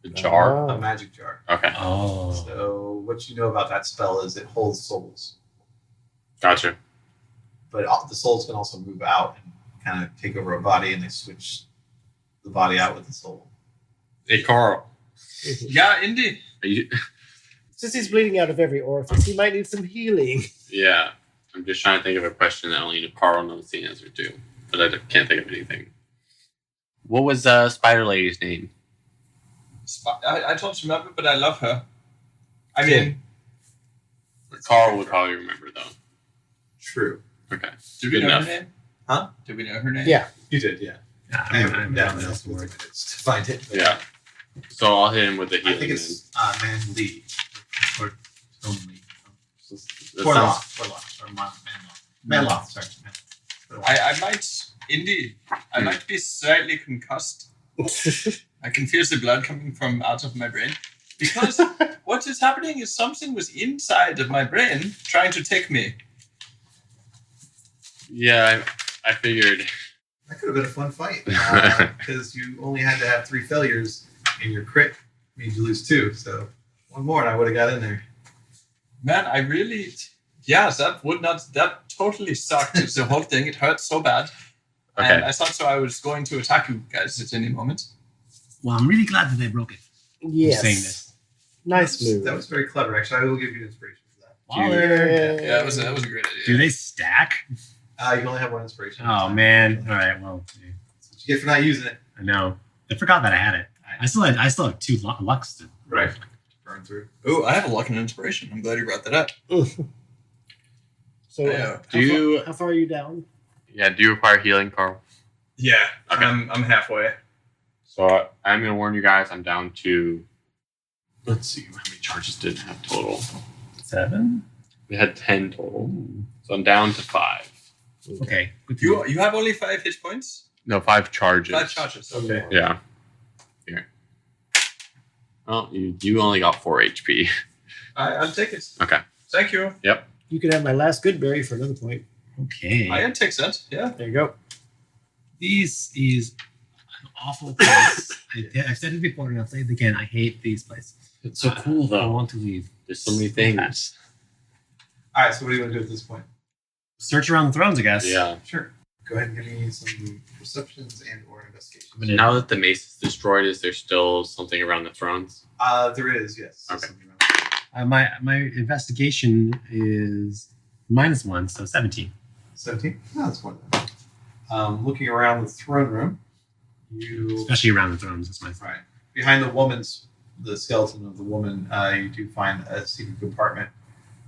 The jar? Oh. A magic jar. Okay. Oh. So what you know about that spell is it holds souls. Gotcha. But the souls can also move out and kind of take over a body, and they switch the body out with the soul. Hey, Carl. Yeah, indeed. Are you... Since he's bleeding out of every orifice, he might need some healing. Yeah. I'm just trying to think of a question that only Carl knows the answer to, but I can't think of anything. What was Spider Lady's name? I don't remember, but I love her. I mean, Carl would probably remember, though. True. Okay. do we Good know enough. her name? Huh? Do we know her name? Yeah. You did, yeah. I haven't down else to find it. but Yeah. So I'll hit him with the I healing. think it's Man Lee. Or Tone Lee. That Porlock. sounds- Porlock. Or Manlock. Manlock, sorry. I might, indeed, I might be slightly concussed, I can feel the blood coming from out of my brain. Because what is happening is something was inside of my brain trying to take me. Yeah, I figured. That could have been a fun fight because you only had to have 3 failures, and your crit made you lose 2. So one more, and I would have got in there. Man, I really... Yeah, that totally sucked. The whole thing, it hurt so bad. Okay. And I thought so I was going to attack you guys at any moment. Well, I'm really glad that they broke it. Yes. Saying this. Nice move. That was very clever. Actually, I will give you inspiration for that. Yeah, that was a great idea. Do they stack? You can only have 1 inspiration. Oh, man. All right, well, That's what you get for not using it. I know. I forgot that I had it. I still have 2 lucks to Right. Burn through. Oh, I have a luck and an inspiration. I'm glad you brought that up. So, Yeah. how far are you down? Yeah, do you require healing, Carl? Yeah, Okay. I'm halfway. So I'm going to warn you guys, I'm down to... Let's see, how many charges did it have total? 7. We had 10 total. So I'm down to 5. Okay. Good to know. You have only 5 hit points? No, 5 charges. 5 charges, okay. Yeah. Here. Well, you only got 4 HP. I'll take it. Okay. Thank you. You could have my last good berry for another point. Okay. I take that, yeah. There you go. This is an awful place. I've said it before and I'll say it again. I hate these places. It's so cool, I though. want to leave. There's so many things. All right. So what do you want to do at this point? Search around the thrones, I guess. Yeah. Sure. Go ahead and give me some perceptions and or investigations. I'm gonna- Now that the mace is destroyed, is there still something around the thrones? There is, yes. Okay. My investigation is -1, so 17. 17? No, that's more than that. Looking around the throne room, you Especially around the thrones. That's my right behind the skeleton of the woman. You do find a secret compartment.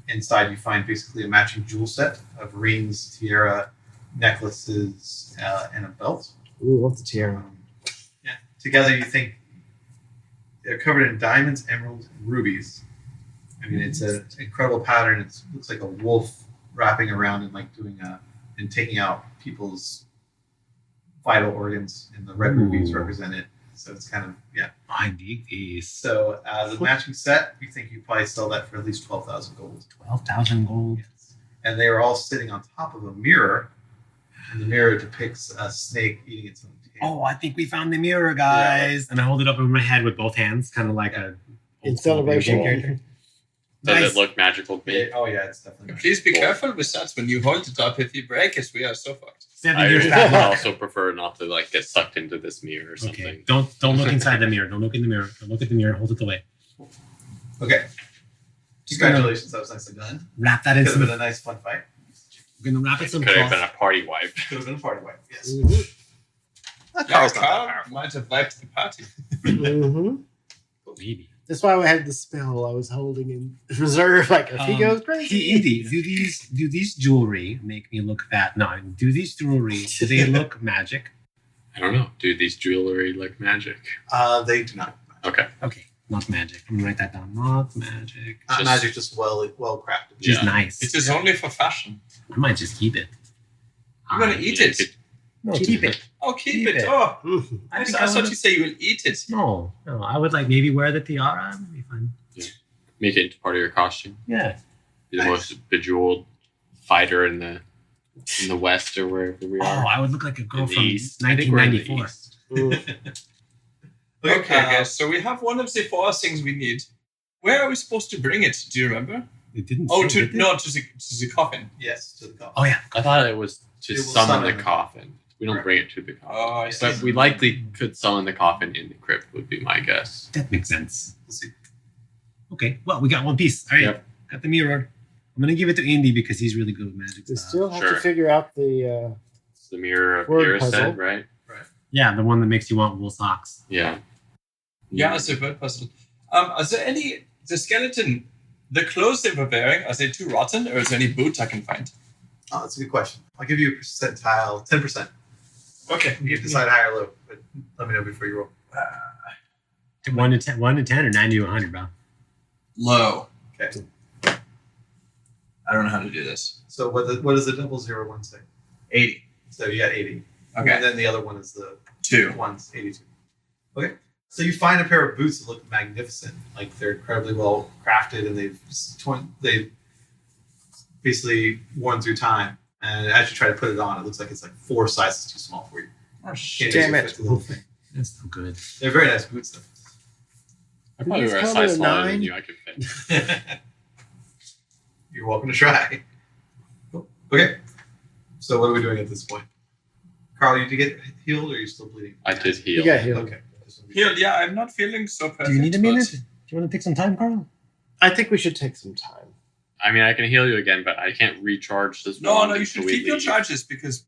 Inside, you find basically a matching jewel set of rings, tiara, necklaces, and a belt. Ooh, what's the tiara? Yeah. Together, you think they're covered in diamonds, emeralds, and rubies. I mean, it's an incredible pattern. It looks like a wolf wrapping around and and taking out people's vital organs, and the red rubies represent it. So it's kind of I dig these. So the matching set, you think you probably sell that for at least 12,000 gold. 12,000 gold. Yes. And they are all sitting on top of a mirror, and the mirror depicts a snake eating its own tail. Oh, I think we found the mirror, guys. And I hold it up over my head with both hands, kind of like a In old school video game celebration. character. Does Nice. it look magical to me? It's definitely. Please be careful with that when you hold it up. If you break it, we are so fucked. 7 I years would bad luck. also prefer not to get sucked into this mirror or something. Okay, don't look inside the mirror. Don't look in the mirror. Don't look at the mirror. Hold it away. Okay. Congratulations, that was nicely done. Wrap that in Could have some. been a nice fun fight. We're gonna wrap it It some could have been cloth. a party wipe. Could have been a party wipe. Yes. Mhm. That Yeah, Carl's not that Carl powerful. might have wiped the party. Mhm. Maybe. That's why I had the spell I was holding in reserve. Like, if he goes crazy. Indy, do these jewelry make me look fat? No, do these jewelry? Do they look magic? I don't know. Do these jewelry look magic? They do not. Okay. Okay, not magic. I'm gonna write that down. Not magic. Just- Magic, just well crafted. She's Yeah. nice. It is only for fashion. I might just keep it. I'm gonna eat Yeah, it. you could- No, keep it. Oh, keep Keep it. it. Oh, Mhm. I think thought would- you say you will eat it. No, I would like maybe wear the tiara. That'd be fun. Make it into part of your costume. Yeah. Be the Nice. most bejeweled fighter in the West or wherever we Oh, are. I would look like a girl In the from East. I think we're in the 1994. East. Mhm. Okay, guys. So we have one of the 4 things we need. Where are we supposed to bring it? Do you remember? It didn't. Oh, say, to did it? no, to the coffin. Yes, to the coffin. Oh yeah. I thought it was to It will summon summon the the coffin. We don't Correct. bring it to the coffin. Oh, I see. But we likely could summon the coffin in the crypt, would be my guess. That makes sense. We'll see. Okay. Well, we got one piece. All right. Yep. Got the mirror. I'm gonna give it to Indy because he's really good with magic We stuff. still have Sure. to figure out the. It's the mirror of Word Iris puzzle. said, right? Yeah, the one that makes you want wool socks. Yeah. Yeah, it's a bird puzzle. Are there any the skeleton, the clothes they were wearing? Are they too rotten, or is there any boots I can find? Oh, that's a good question. I'll give you a percentile, 10%. Okay. You can decide high or low, but let me know before you roll. 1 to 10, 1 to 10, or 90 to 100, bro. Low. Okay. I don't know how to do this. So what does the 001 say? 80. So you got 80. Okay. And then the other one is the 2. one's 82. So you find a pair of boots that look magnificent. Like they're incredibly well crafted, and they've basically worn through time. And as you try to put it on, it looks like it's like 4 sizes too small for you. Oh, Can't Damn easily it. fit through the whole thing. That's no good. They're very nice boots, though. I probably These wear a come size in a smaller 9? than you. I could fit. You're welcome to try. Okay. So what are we doing at this point? Carl, you did get healed, or are you still bleeding? I did heal. You got healed. Okay. Healed, yeah, I'm not feeling so perfect. Do you need a minute? but- Do you want to take some time, Carl? I think we should take some time. I mean, I can heal you again, but I can't recharge this. No, wand you until should we keep your leave. charges because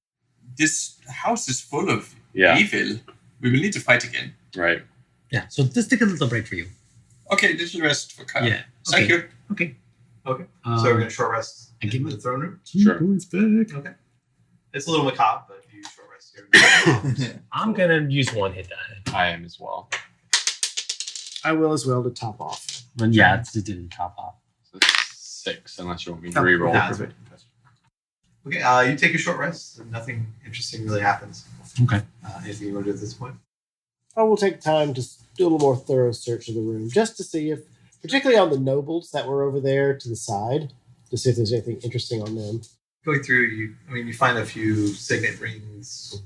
this house is full of Yeah, evil. We will need to fight again. right. Yeah. So just take a little break for you. Okay, little rest for Kyle. Yeah. Thank you. Okay. Okay. So we're going to short rest I give in my- the throne room. Sure. Points back. Okay. It's a little macabre, but you short rest here. I'm gonna use 1 hit die. I am as well. I will as well to top off. And yeah, it's just didn't top off. So 6, unless you want me to reroll. Nah, it's fine. Okay, you take a short rest, and nothing interesting really happens. Okay. Anything you want to do at this point? I will take time to do a little more thorough search of the room, just to see if, particularly on the nobles that were over there to the side, to see if there's anything interesting on them. Going through, you find a few signet rings,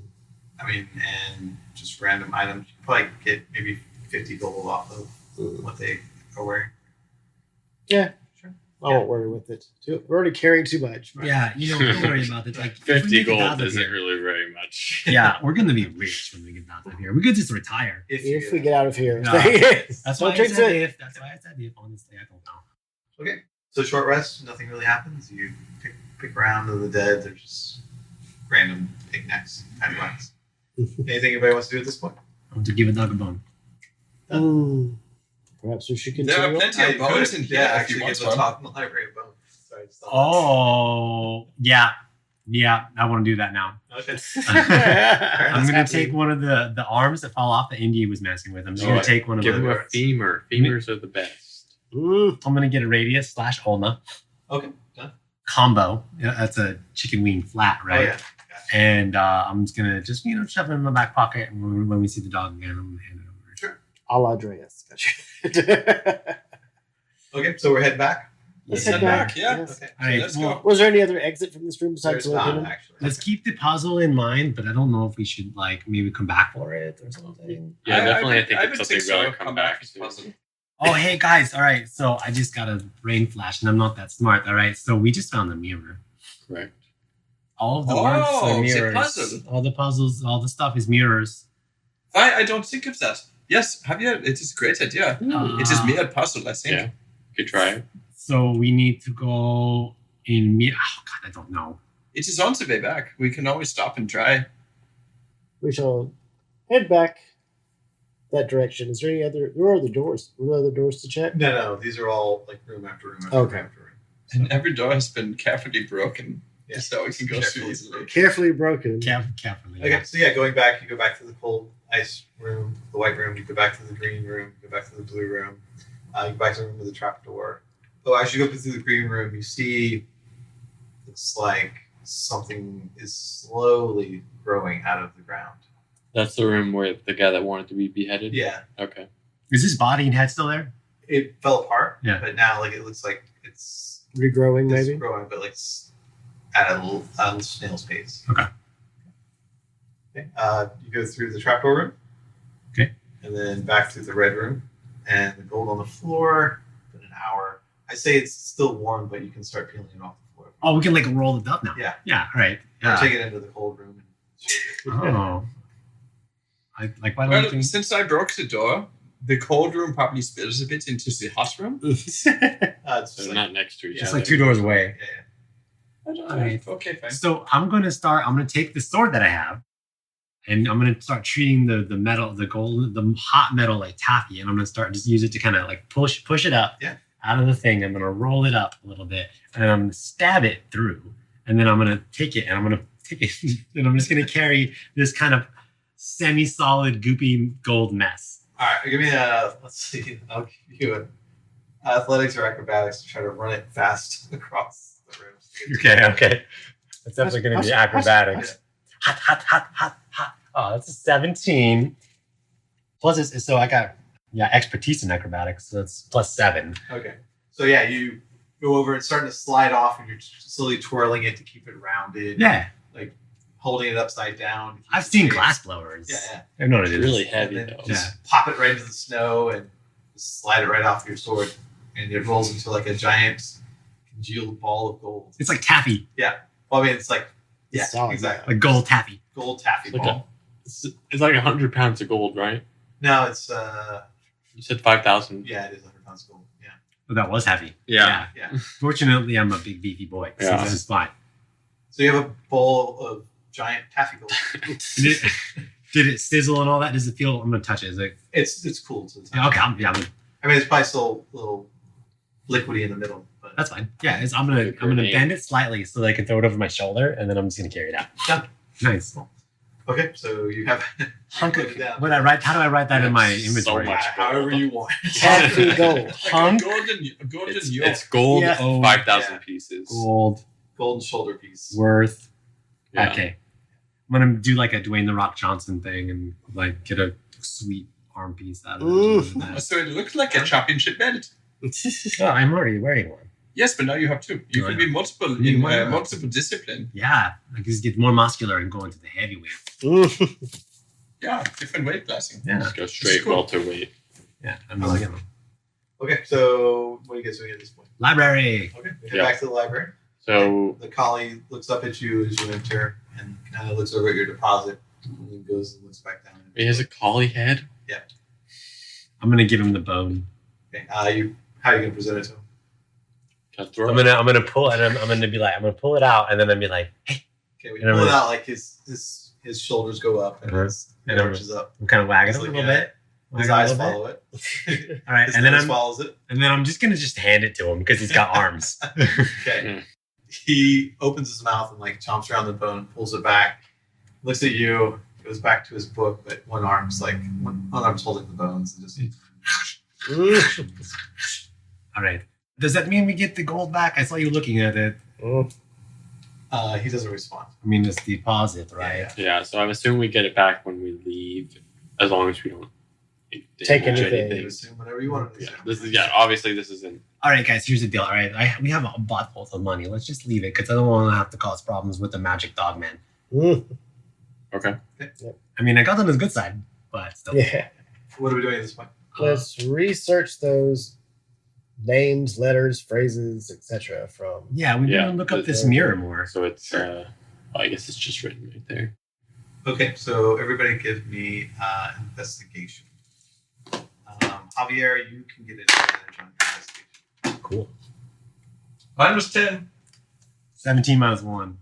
and just random items. You probably get maybe 50 gold off of what they are wearing. Yeah, Sure. I won't worry with it. We're already carrying too much. Yeah, don't worry about it. Like if we 50 make it out gold of isn't here- really very much. Yeah, we're gonna be rich when we get out of here. We could just retire. If we get out of here. No. That's Don't why I jinx said it. if. That's why I said if. Honestly, I don't know. Okay, so short rest, nothing really happens. You pick around of the dead. They're just random picnics, pennywise. Anything anybody wants to do at this point? I want to give a dog a bone. Perhaps we should There continue. are plenty of bones in here. Yeah, if you actually, want give the one. top in the library a bone. Sorry, just thought Oh, yeah. I want to do that now. Okay. I'm gonna take one of the arms that fall off that India was messing with. I'm just gonna Oh, take one of Give him them. a femur. Femurs are the best. I'm gonna get a radius / ulna Okay, done. combo. Yeah, that's a chicken wing flat, right? Oh, yeah. And I'm just gonna shove it in my back pocket, and when we see the dog again, I'm gonna hand it over. Sure. A la Andreas. Gotcha. Okay, so we're heading back. Let's Head head back, back. yeah. Yes. Okay. All right, let's well, go. Was there any other exit from this room besides There's the one not, hidden? actually. let's keep the puzzle in mind, but I don't know if we should maybe come back for it or something. Yeah, definitely. I think would it's something so. we ought to come back as to. puzzle. Oh, hey guys! All right, so I just got a brain flash, and I'm not that smart. All right, so we just found a mirror. Correct. All of the Oh, words are it's a mirrors. puzzle. All the puzzles, all the stuff is mirrors. Why I don't think of that. Yes, Javier, it is a great idea. It is mere puzzle, I think. Yeah. Good try. So we need to go in mirror. Oh God, I don't know. It is on the way back. We can always stop and try. We shall head back that direction. Is there any other? Where are the doors? Were there other doors to check? No, these are all like room after room after Okay. room after room. And every door has been carefully broken. Yeah. So we can go through Carefully. easily. Carefully broken. Carefully. Okay, so yeah, going back, you go back to the cold ice room, the white room, you go back to the green room, you go back to the blue room, you go back to the room with the trapdoor. Oh, as you go through the green room, you see looks like something is slowly growing out of the ground. That's the room where the guy that wanted to be beheaded? Yeah, Okay. Is his body and head still there? it fell apart, Yeah. but now like it looks like it's Regrowing, it's maybe. growing, but like at a snail's pace. Okay. Okay. You go through the trapdoor room. Okay. And then back through the red room, and the gold on the floor. In an hour, I say it's still warm, but you can start peeling it off the floor. Oh, we can roll it up now. Yeah. Yeah. All right. Or Yeah. take it into the cold room. Oh. Why don't Well, you think? since I broke the door, the cold room probably spills a bit into the hot room. It's So just they're like, not next to each Just other. like 2 doors away. yeah. All right. Okay, fine. So I'm gonna take the sword that I have, and I'm gonna start treating the metal, the gold, the hot metal like taffy, and I'm gonna start just use it to kind of like push it up out of the thing. I'm gonna roll it up a little bit, and then I'm gonna stab it through, and then I'm gonna take it, and I'm gonna take it, and I'm just gonna carry this kind of semi-solid goopy gold mess. All right, give me let's see. I'll give you an athletics or acrobatics to try to run it fast across the room. Okay. That's definitely gonna be acrobatics. Hot. Hot. Oh, that's a 17. Plus, so I got expertise in acrobatics, so that's +7. Okay. So yeah, you go over, it's starting to slide off, and you're slowly twirling it to keep it rounded. Yeah, Like holding it upside down. to keep I've it seen straight. glass blowers. Yeah. I've known it It's is. really And heavy then though. just pop it right into the snow and just slide it right off your sword, and it rolls into like a giant congealed ball of gold. It's like taffy, Well, I mean, it's like It's solid, exactly like gold taffy. gold taffy It's like ball. It's like 100 pounds of gold, right? No, it's You said 5,000. yeah, it is 100 pounds gold. Yeah, Oh, that was heavy. Yeah. yeah. Fortunately, I'm a big beefy boy, so Yeah. this is fine. So you have a bowl of giant taffy gold. Did it sizzle and all that? Does it feel? I'm gonna touch it. Is it? It's cool to the touch. Yeah, okay, I mean, it's probably still a little liquidy in the middle, but that's fine. Yeah, I'm gonna bend it slightly so that I can throw it over my shoulder, and then I'm just gonna carry it out. Done. Nice. okay. So you have Hunk put of, it down. what I write? How do I write that in my So inventory? much. However you want. Taffy gold. Hunk A golden yoke. It's gold, Yeah. 5,000 Yeah. pieces. gold Golden shoulder piece. worth. Yeah. Okay, I'm gonna do like a Dwayne the Rock Johnson thing and like get a sweet arm piece out of it. So it looks like a championship belt. Oh, I'm already wearing one. Yes, but now you have two. You Oh, can yeah. be multiple You in might have. multiple discipline. Yeah, I can just get more muscular and go into the heavyweight. Yeah, different weight classing. Yeah, Just go straight cool. welterweight. yeah. I'm like it. Okay. So what are you guys doing at this point? Library. Okay. We head Yeah. back to the library. So The collie looks up at you as you enter and kind of looks over at your deposit and then goes and looks back down. he has a collie head. I'm gonna give him the bone. Okay. How are you gonna present it to him? Can I throw I'm it? gonna pull and I'm gonna be like, I'm gonna pull it out and then I'm be like, hey, Okay, we And I'm pull it gonna- out like his shoulders go up and his And head I'm- arches up. I'm kind of wagging He's him a looking little at bit. it. His Wagging eyes a little follow it. bit. All right, His and then nose I'm follows it. just gonna hand it to him because he's got arms. Okay. He opens his mouth and like chomps around the bone, pulls it back, looks at you, goes back to his book, but one arm's holding the bones and just All right. Does that mean we get the gold back? I saw you looking at it. he doesn't respond. I mean, it's deposit, right? Yeah. Yeah, so I'm assuming we get it back when we leave, as long as we don't Take damage anything. You assume whatever you want to Yeah, assume. obviously this isn't. All right, guys. Here's the deal. All right, we have a bottle of money. Let's just leave it because I don't want to have to cause problems with the magic dog man. Okay. I mean, I got on his good side, but still. Yeah. What are we doing at this point? Let's research those names, letters, phrases, etc. from. Yeah, we're Yeah, gonna look up the- this mirror more. So it's, I guess it's just written right there. Okay, so everybody give me investigation. Javier, you can get advantage on investigation. Cool. Mine was 10. 17 minus 1.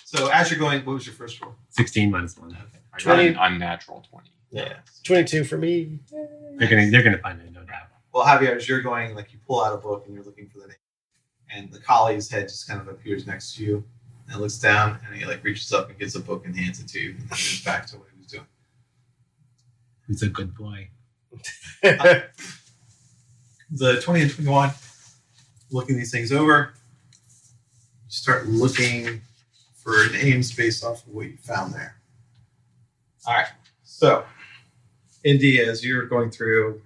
So as you're going, what was your first roll? 16 minus 1. Okay. I got 20. an unnatural 20. Yeah. 22 for me. They're gonna find it, no doubt. Well, Javier, as you're going, like you pull out a book and you're looking for the name, and the collie's head just kind of appears next to you and looks down and he like reaches up and gets a book and hands it to you and then goes back to what he was doing. He's a good boy. The 20 and 21, looking these things over, you start looking for names based off of what you found there. All right. So, Indy, as you're going through,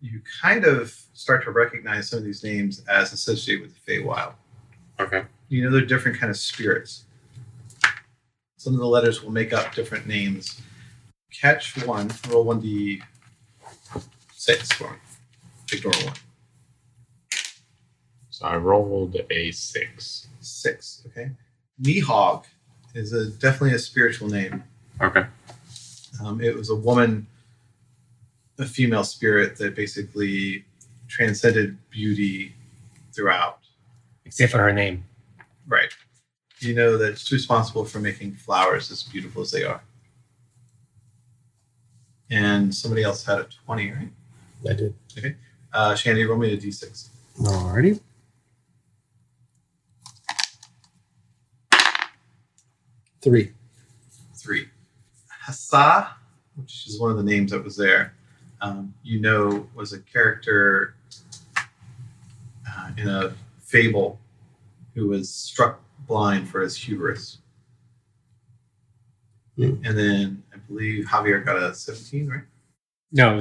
you kind of start to recognize some of these names as associated with the Feywild. Okay. You know, they're different kind of spirits. Some of the letters will make up different names. Catch one, roll 1d6 for me. Ignore one. So I rolled a 6. 6, okay? Nihog is definitely a spiritual name. Okay. It was a woman, a female spirit that basically transcended beauty throughout. Except for her name. Right. You know that it's responsible for making flowers as beautiful as they are. And somebody else had a 20, right? I did. Shandy, roll me a d6. Alrighty. 3. 3. Hassa, which is one of the names that was there, was a character in a fable who was struck blind for his hubris. Hmm. And then I believe Javier got a 17, right? No, it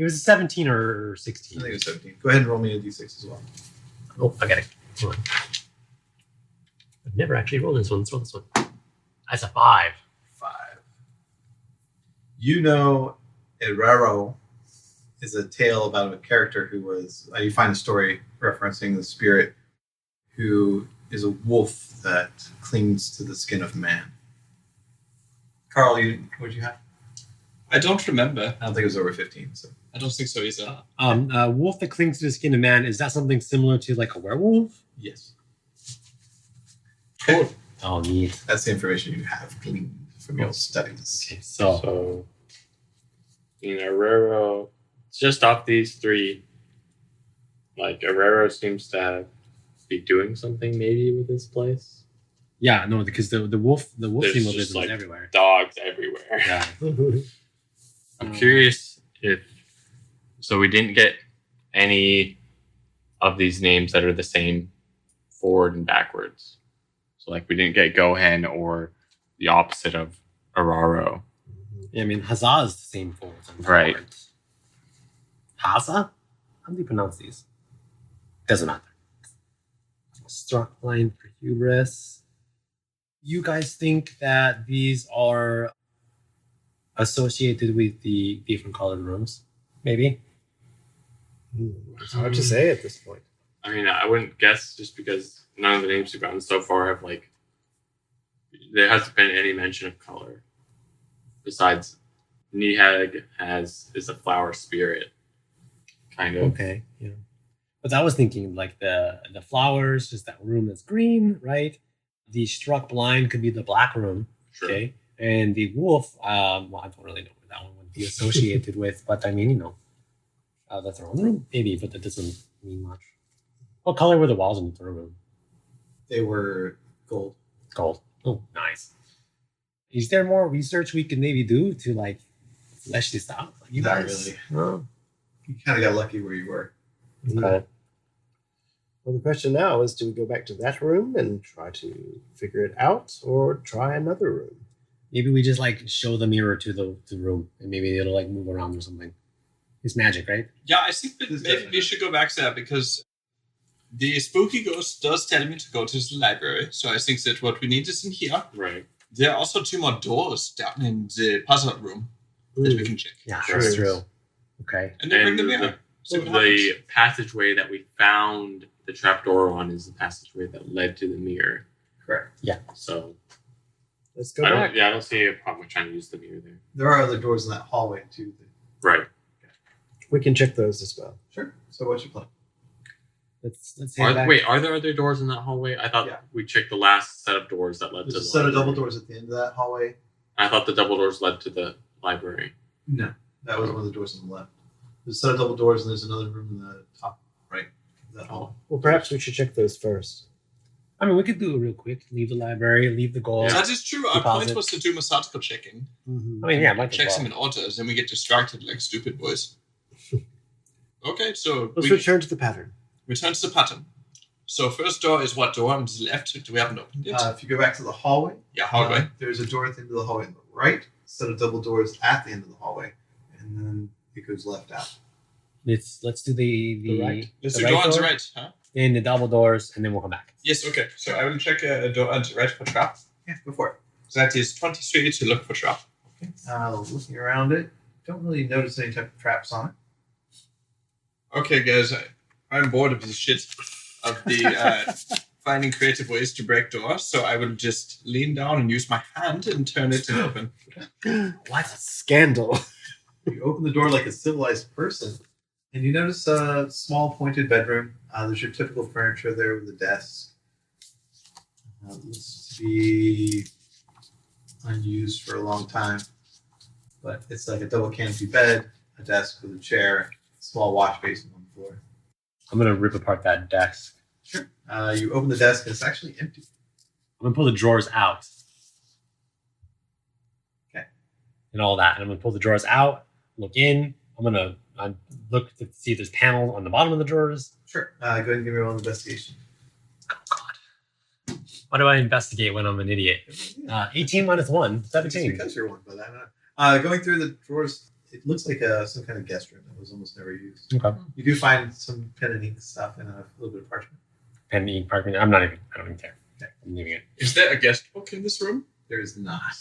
was 17 or I 16. think it was 17. Go ahead and roll me a d6 as well. Oh, I got it. Hold on. I've never actually rolled this one. Let's roll this one. That's a 5. 5. You know, Errero is a tale about a character who was. You find a story referencing the spirit who is a wolf that clings to the skin of man. Carl, what'd you have? I don't remember. I don't think it was over 15. So I don't think so either. Wolf that clings to the skin of man, is that something similar to like a werewolf? yes, Cool. Oh, neat. that's the information you have gleaned from your studies. Okay, so So, Herrero, just off these three, like, Herrero seems to be doing something maybe with this place. yeah, no, because the wolf There's symbol just, is like, everywhere. Dogs everywhere. Yeah. I'm curious if... So we didn't get any of these names that are the same forward and backwards. So, like, we didn't get Gohan or the opposite of Araro. Yeah, I mean, Hazza is the same forwards and Right. backwards. Hazza? How do you pronounce these? Doesn't matter. Struck line for hubris. You guys think that these are associated with the different colored rooms? Maybe? It's hard to say at this point. I mean, I wouldn't guess just because none of the names we've gotten so far have, like, there hasn't been any mention of color. Besides, Nihag is a flower spirit, kind of. Okay, yeah. But I was thinking like the flowers, just that room that's green, right? The struck blind could be the black room, Sure. okay? And the wolf, well, I don't really know what that one would be associated with, but I mean, that's their own room, maybe, but that doesn't mean much. What color were the walls in the third room? They were gold. Gold. Oh, nice. Is there more research we could maybe do to like flesh this out? You Not guys? really. Oh, You kind of got lucky where you were. okay. Well, the question now is, do we go back to that room and try to figure it out, or try another room? Maybe we just like show the mirror to the room, and maybe it'll like move around or something. It's magic, right? Yeah, I think that It's maybe definitely- we should go back there because the spooky ghost does tell me to go to the library. So I think that what we need is in here. Right. There are also 2 more doors down in the puzzle room that we can check. Yeah, Sure. that's true. Okay. And then bring the And mirror. See what happens. the passageway that we found the trapdoor on is the passageway that led to the mirror. Correct. So Let's go I back. don't see a problem with trying to use the mirror there. There are other doors in that hallway too. Right. We can check those as well. Sure. So what's your plan? Let's head back. Wait, are there other doors in that hallway? I thought Yeah. we checked the last set of doors that led There's to a the set of library. double doors at the end of that hallway. I thought the double doors led to the library. No, that was one of the doors on the left. There's a set of double doors, and there's another room in the top right of that hall. Well, perhaps we should check those first. I mean, we could do it real quick. Leave the library, leave the gold. That is true. Our Deposit. point was to do methodical checking. I mean, yeah, might as Check well. them in orders, and we get distracted like stupid boys. Okay, so Let's we return to the pattern. return to the pattern. So first door is what door on the left? We haven't opened it. If you go back to the hallway, Yeah, hallway. there's a door at the end of the hallway on the right, set of double doors at the end of the hallway, and then it goes left out. Let's do the right? Let's the do door on the door, right, huh? then the double doors, and then we'll come back. Yes, okay. So I will check a door on the right for trap. Yeah, go for it. So that is 23 to look for trap. Looking around it, don't really notice any type of traps on it. Okay, guys, I'm bored of this shit of the finding creative ways to break doors. So I will just lean down and use my hand and turn it to open. What scandal! You open the door like a civilized person, and you notice a small pointed bedroom. There's your typical furniture there with a desk. Looks to be unused for a long time, but it's like a double canopy bed, a desk with a chair, small wash basin on the floor. I'm gonna rip apart that desk. Sure. You open the desk, and it's actually empty. I'm gonna pull the drawers out. Okay. And all that. And I'm gonna pull the drawers out, look in. I'm gonna look to see if there's panels on the bottom of the drawers. Sure. Go ahead and give me a roll investigation. Oh God. Why do I investigate when I'm an idiot? 18 minus 1, It's 17. because you're one by that. Going through the drawers, It looks like some kind of guest room that was almost never used. Okay. You do find some pen and ink stuff and a little bit of parchment. Pen, ink, parchment. I don't even care. Okay. I'm leaving it. Is there a guest book in this room? There is not.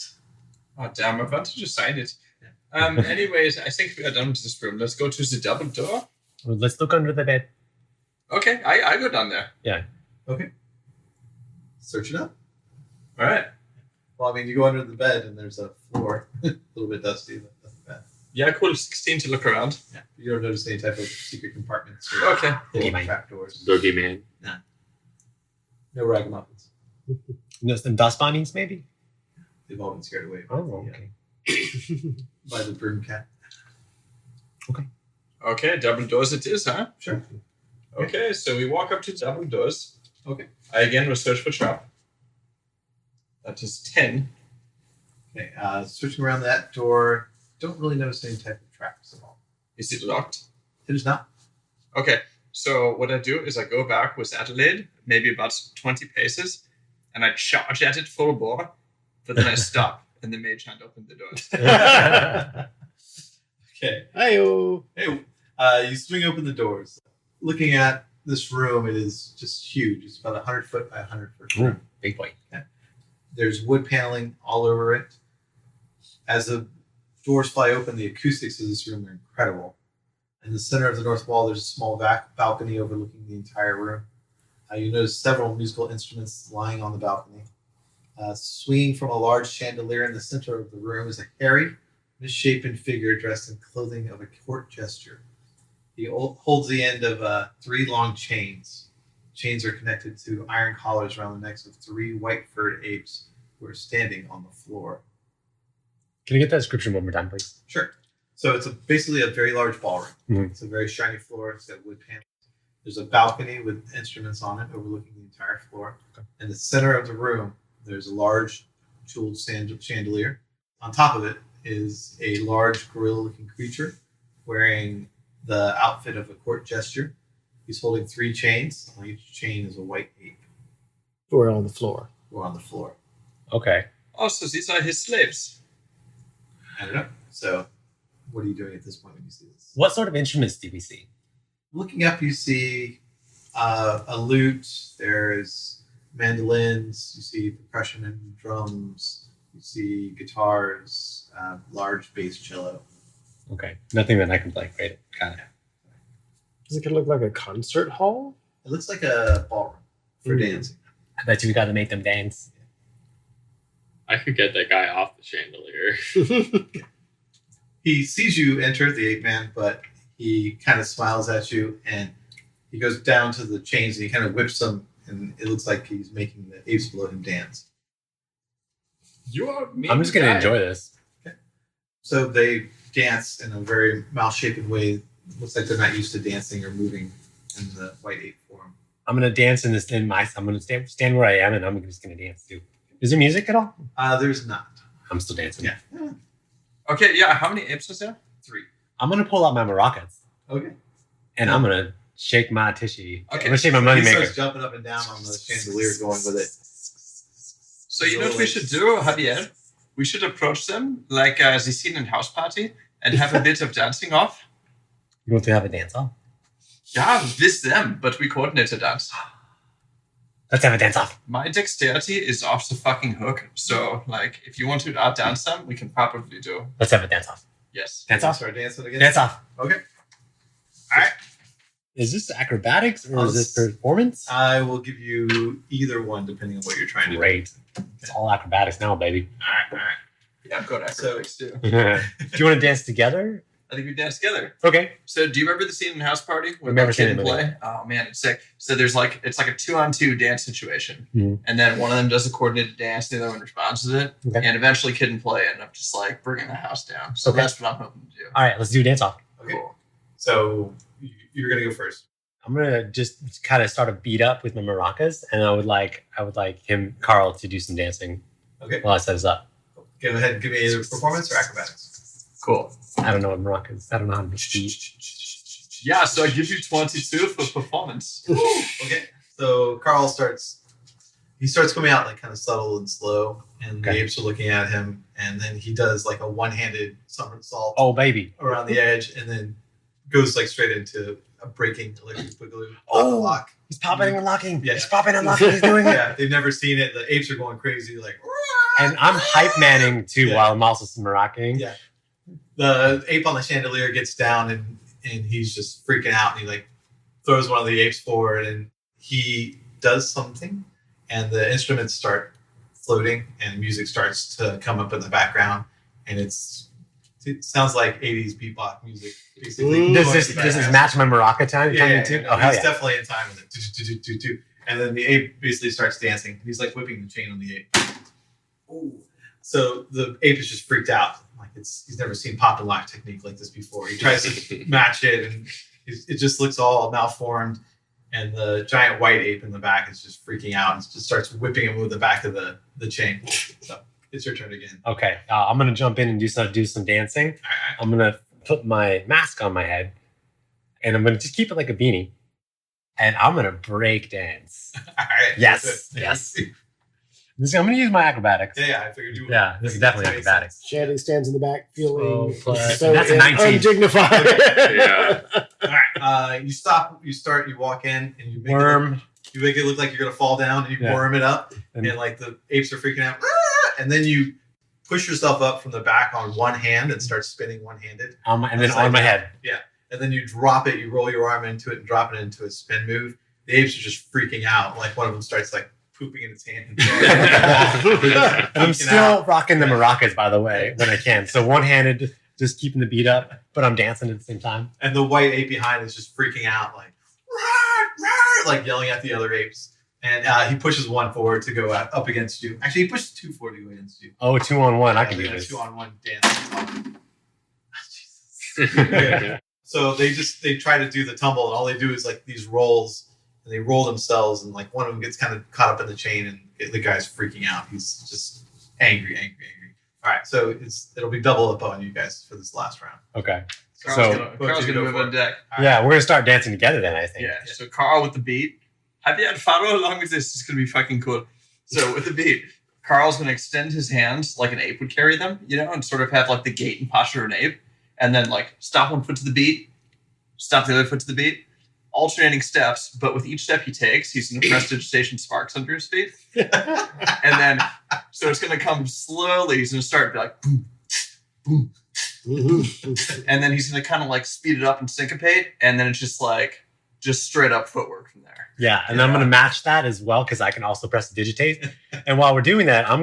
Oh, damn, I wanted to just sign it. Anyways, I think we are done with this room. Let's go to the double door. Well, let's look under the bed. Okay, I go down there. Yeah. Okay. Search it up. All right. Well, I mean, you go under the bed and there's a floor, a little bit dusty, but that's bad. Yeah, cool. 16 to look around. Yeah. You don't notice any type of secret compartments or Okay. Boogeyman. trapdoors. Boogeyman. No ragamuffins. No, some dust bunnies, maybe? They've all been scared away Oh, okay. by the broom cat. Okay, double doors it is, huh? Sure. Okay, so we walk up to double doors. Okay. I again will search for trap. That is 10. Okay. Switching around that door, don't really notice any type of traps at all. Is it locked? It is not. Okay, so what I do is I go back with Adelaide, maybe about 20 paces, and I charge at it full bore, but then I stop, and the mage hand opened the doors. Okay. Hi-oh. Hey, you swing open the doors. Looking at this room, it is just huge. It's about 100 foot by 100 foot room. Big boy. There's wood paneling all over it. As the doors fly open, the acoustics of this room are incredible. In the center of the north wall, there's a small balcony overlooking the entire room. You notice several musical instruments lying on the balcony. Swinging from a large chandelier in the center of the room is a hairy, misshapen figure dressed in clothing of a court jester. He holds the end of 3 long chains. Chains are connected to iron collars around the necks of 3 white-furred apes who are standing on the floor. Can you get that description one more time, please? Sure. So it's basically a very large ballroom. Mhm. It's a very shiny floor. It's got wood panels. There's a balcony with instruments on it overlooking the entire floor. Okay. In the center of the room, there's a large jeweled chandelier. On top of it is a large gorilla-looking creature wearing the outfit of a court jester. He's holding 3 chains. On each chain is a white ape We're on the floor. who are on the floor. Okay. Oh, so these are his slaves. I don't know. So what are you doing at this point when you see this? What sort of instruments do we see? Looking up, you see a lute. There's mandolins. You see percussion and drums. You see guitars, large bass cello. Okay. Nothing that I can play. Great. Got it. Does it look like a concert hall? It looks like a ballroom for Mm. dancing. I bet you we got to make them dance. I could get that guy off the chandelier. He sees you enter, the ape man, but he kind of smiles at you and he goes down to the chains and he kind of whips them, and it looks like he's making the apes below him dance. You are me. I'm just going to enjoy this. So they dance in a very mouth-shapen way. Looks like they're not used to dancing or moving in the white ape form. I'm going to dance in this. I'm going to stand where I am, and I'm just going to dance too. Is there music at all? There's not. I'm still dancing. Yeah. Okay, yeah, how many apes is there? 3. I'm going to pull out my maracas, Okay. and I'm going to shake my tishy. Okay. I'm going to shake my He moneymaker. starts jumping up and down on the chandelier, going with it. So you know what we should do, Javier? We should approach them like the scene in House Party and have a bit of dancing off. You want to have a dance off? Yeah, with them, but we coordinate a dance. Let's have a dance off. My dexterity is off the fucking hook, so like if you want to outdance them, we can probably do. Let's have a dance off. Yes. Dance off. Start dancing again. Dance off. Okay. All right. Is this acrobatics or is this performance? I will give you either one depending on what you're trying to Great. It's all acrobatics now, baby. do. All right. Yeah, I'm good at acrobatics too. Do you want to dance together? I think we dance together. Okay. So do you remember the scene in House Party where Never the seen kid it, play? Oh man, it's sick. So there's like it's like a 2-on-2 dance situation, Mhm. and then one of them does a coordinated dance, the other one responds to it, Okay. and eventually Kid and Play end up just like bringing the house down. So Okay. that's what I'm hoping to do. All right, let's do a dance off. Okay. Cool. So you're gonna go first. I'm gonna just kind of start a beat up with my maracas, and I would like Carl, to do some dancing Okay. while I set us up. Go ahead and give me either performance or acrobatics. Cool. I don't know what maracas. I don't know how to beat. Yeah, so I give you 22 for performance. Okay. So Carl starts. he starts coming out like kind of subtle and slow, and the Okay. apes are looking at him, and then he does like a one-handed somersault Oh, baby. around the edge, and then goes like straight into a breaking electric boogaloo. Oh. Lock. He's popping and locking. Yeah. He's popping and locking. He's doing it. Yeah, they've never seen it. The apes are going crazy, like. And I'm hype manning too Yeah. while I'm also maracking. Yeah. The ape on the chandelier gets down and he's just freaking out, and he like throws one of the apes forward, and he does something, and the instruments start floating, and music starts to come up in the background, and it sounds like 80s beatbox music, basically. Does this match my maraca time? Yeah, too? yeah. Oh, hell He's yeah. definitely in time with it. And then the ape basically starts dancing. He's like whipping the chain on the ape. Ooh. So the ape is just freaked out. Like he's never seen pop and lock technique like this before. He tries to match it, and it just looks all malformed. And the giant white ape in the back is just freaking out and just starts whipping him with the back of the chain. So it's your turn again. Okay, I'm gonna jump in and do some dancing. All right. I'm gonna put my mask on my head, and I'm gonna just keep it like a beanie, and I'm gonna break dance. All right. Yes, That's it. yes. I'm gonna use my acrobatics. Yeah, I figured you would. Yeah, this is definitely That makes acrobatics. sense. Shandy stands in the back, feeling plus- so That's a 19. undignified. Yeah. All right. You stop. You walk in, and you make Worm. you make it look like you're gonna fall down, and you Yeah. worm it up, And- and like the apes are freaking out, and then you push yourself up from the back on one hand and start spinning one-handed, And then on my head. and then you drop it. You roll your arm into it and drop it into a spin move. The apes are just freaking out. Like one of them starts like pooping in its hand. And I'm Freaking still out. rocking the maracas, by the way, when I can. So one-handed, just keeping the beat up, but I'm dancing at the same time. And the white ape behind is just freaking out, like, "Roar, roar," like yelling at the other apes. And he pushes one forward to go up against you. Actually, he pushes two forward to go against you. Oh, 2-on-1. I can do Yeah, this. 2-on-1 dance. Jesus. So they try to do the tumble, and all they do is like these rolls, and they roll themselves, and like one of them gets kind of caught up in the chain, and the guy's freaking out. He's just angry. All right, so it'll be double up on you guys for this last round. Okay. So, Carl's gonna move on deck. All right. Yeah, we're going to start dancing together then, I think. Yeah. So Carl with the beat. Have you had Faro along with this? It's gonna be fucking cool. So with the beat, Carl's gonna extend his hands like an ape would carry them, and sort of have like the gait and posture of an ape, and then like stop one foot to the beat, stop the other foot to the beat, alternating steps. But with each step he takes, he's gonna prestidigitation sparks under his feet, and then so it's gonna come slowly. He's gonna start like boom, boom, and then he's gonna kind of like speed it up and syncopate, and then it's just straight up footwork from there. Yeah, and I'm going to match that as well because I can also prestidigitate. And while we're doing that, I'm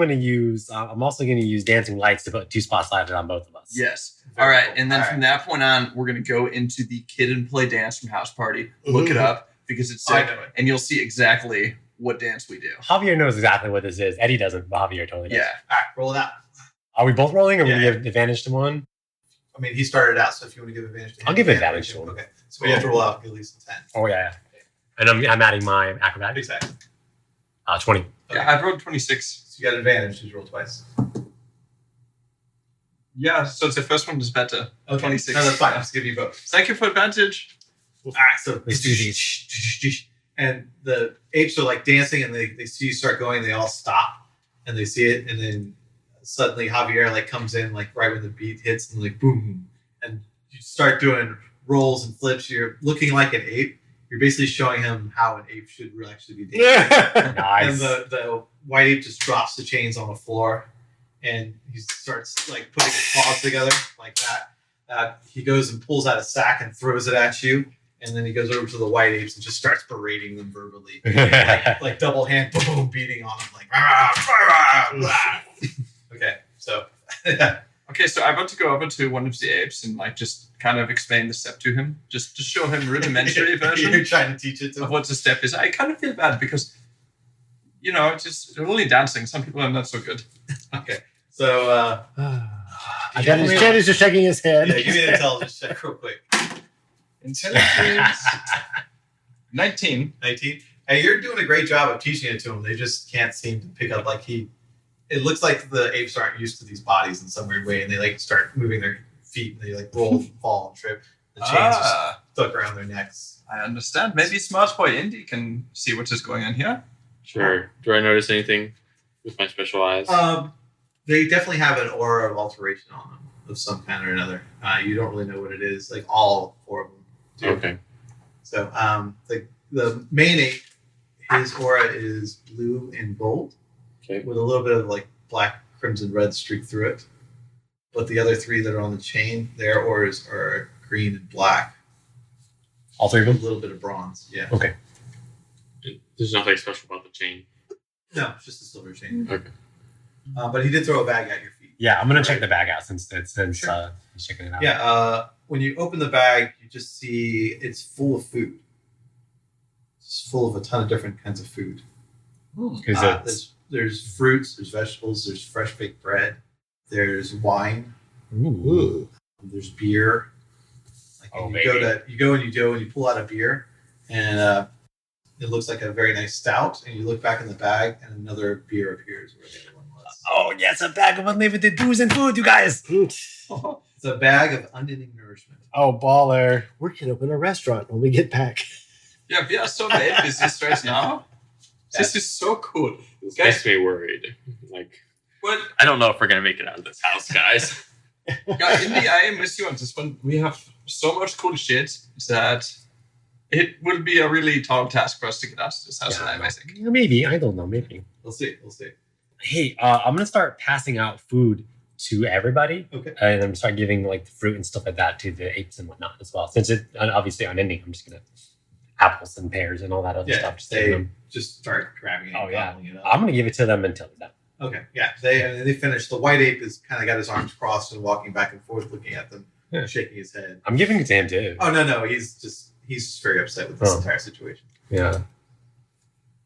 also going to use dancing lights to put 2 spotlights on both of us. Yes. Very All right. cool. And then All from right. that point on, we're going to go into the Kid and Play dance from House Party. Look it up because it's Oh, I sick. know it. And you'll see exactly what dance we do. Javier knows exactly what this is. Eddie doesn't, but Javier totally does. Yeah. All right, roll it out. Are we both rolling or will we Yeah. give advantage to one? I mean, he started out, so if you want to give advantage to him, I'll give you advantage can. to him. Okay, so we have to roll out at least a 10. Oh, yeah. And I'm adding my acrobatics. Exactly. 20. Okay. Yeah. I've rolled 26. So you got advantage because you roll twice. Yeah. So the first one is better. Okay. 26. No, that's fine. I'll just give you both. Thank you for advantage. All right, so Let's do these. and the apes are like dancing, and they see you start going. They all stop, and they see it, and then suddenly Javier like comes in like right when the beat hits, and like boom, and you start doing rolls and flips. You're looking like an ape. You're basically showing him how an ape should actually be dancing. Nice. And the white ape just drops the chains on the floor, and he starts like putting his paws together like that. He goes and pulls out a sack and throws it at you, and then he goes over to the white apes and just starts berating them verbally, like double hand boom beating on them, like rah, rah, rah, rah. Okay, so Okay. So I'm about to go over to one of the apes and like just kind of explain the step to him, just to show him rudimentary you're version trying to teach it to of him. what the step is. I kind of feel bad because, it's just only dancing. Some people are not so good. Okay, so Shandy's just shaking his head. yeah, give me an intelligence check real quick. Intelligence 19. 19. Hey, you're doing a great job of teaching it to them. They just can't seem to pick up. It looks like the apes aren't used to these bodies in some weird way, and they like start moving their feet, and they like roll, fall, and trip. The chains are stuck around their necks. I understand. Maybe Smart Boy Indy can see what is going on here. Sure. Do I notice anything with my special eyes? They definitely have an aura of alteration on them of some kind or another. You don't really know what it is. Like all 4 of them do. Okay. So the main ape, his aura is blue and gold, Okay. with a little bit of like black, crimson, red streak through it. But the other 3 that are on the chain, their auras are green and black. All 3 of A them? little bit of bronze. Yeah. Okay. There's nothing special about the chain. No, it's just a silver chain. Okay. But he did throw a bag at your feet. Yeah, I'm gonna check the bag out since Sure. he's checking it out. Yeah. When you open the bag, you just see it's full of food. It's full of a ton of different kinds of food. There's fruits, there's vegetables, there's fresh baked bread, there's wine, Ooh. there's beer. Like Oh, you go and you pull out a beer, and it looks like a very nice stout. And you look back in the bag, and another beer appears where the other one was. Oh yes, a bag of unlimited booze and food, you guys. It's a bag of unending nourishment. Oh, baller. We can open a restaurant when we get back. Yeah, we are so late with this right now. This is so cool. This Guys- makes me worried. Like, Well, I don't know if we're gonna make it out of this house, guys. yeah, Indy, I am with you on this one. We have so much cool shit that it will be a really tall task for us to get out of this house alive, I think. Maybe, I don't know, maybe. We'll see. Hey, I'm gonna start passing out food to everybody. Okay. And I'm gonna start giving like the fruit and stuff like that to the apes and whatnot as well. Since it's obviously unending, I'm just gonna apples and pears and all that other stuff. Just give they them. just start grabbing it. Oh and yeah, gobbling it up. I'm gonna give it to them until they're done. Okay, yeah. They finish. The white ape is kind of got his arms crossed and walking back and forth, looking at them, Yeah. shaking his head. I'm giving it to him too. Oh no, he's just very upset with this entire situation. Yeah.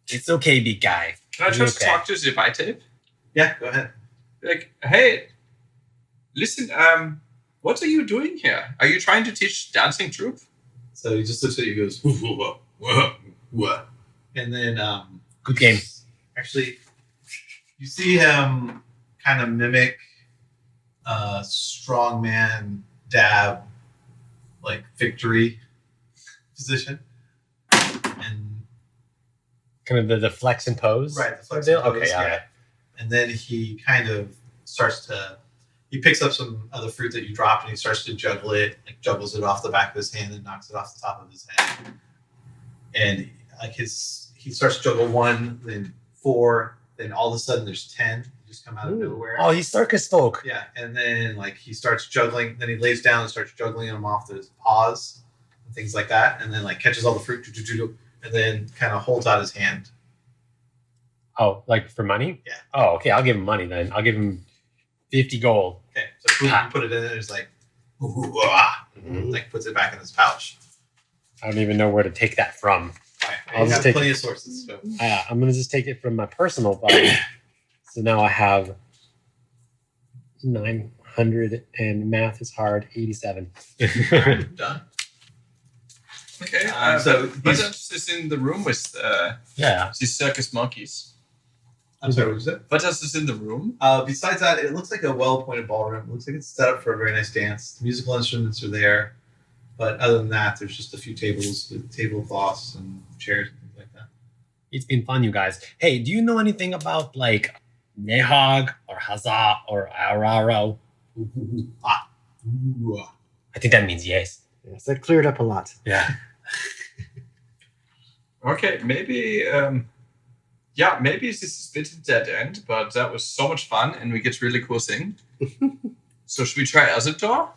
It's okay, big guy. Can I just Okay. talk to the white tape? Yeah, go ahead. Like, hey, listen, what are you doing here? Are you trying to teach dancing troupe? So he just looks at you, and goes, "Whoa, whoa, whoa," and then Good game. Actually, you see him kind of mimic strongman dab, like victory position, and Kind of the flex and pose. right, the flex deal? and pose, Okay, yeah. And then he kind of he picks up some other fruit that you dropped, and he starts to juggle it, like juggles it off the back of his hand and knocks it off the top of his head. And like he starts to juggle 1, then 4, then all of a sudden there's 10 just come out of Ooh. nowhere. Oh, he's circus folk. Yeah, and then like he starts juggling, then he lays down and starts juggling them off his paws and things like that, and then like catches all the fruit, and then kind of holds out his hand. Oh, like for money? Yeah. Oh, okay. I'll give him money then. I'll give him 50 gold. Okay, so you put it in, and it's like, ooh, ah, like puts it back in his pouch. I don't even know where to take that from. Right, I'll and you just have take plenty it. of sources. So. I'm gonna just take it from my personal body. So now I have 900 and math is hard. 87. Done. Okay, So what he's- else is in the room with Yeah. these circus monkeys? I'm sorry, what was it? What else is in the room? Besides that, it looks like a well-appointed ballroom. It looks like it's set up for a very nice dance. The musical instruments are there, but other than that, there's just a few tables with tablecloths and chairs and things like that. It's been fun, you guys. Hey, do you know anything about like Nehog or Haza or Araro? Ooh, ah. I think that means yes. Yes, that cleared up a lot. Yeah. Okay, maybe maybe this is a bit dead end, but that was so much fun and we get really cool thing. So should we try other door?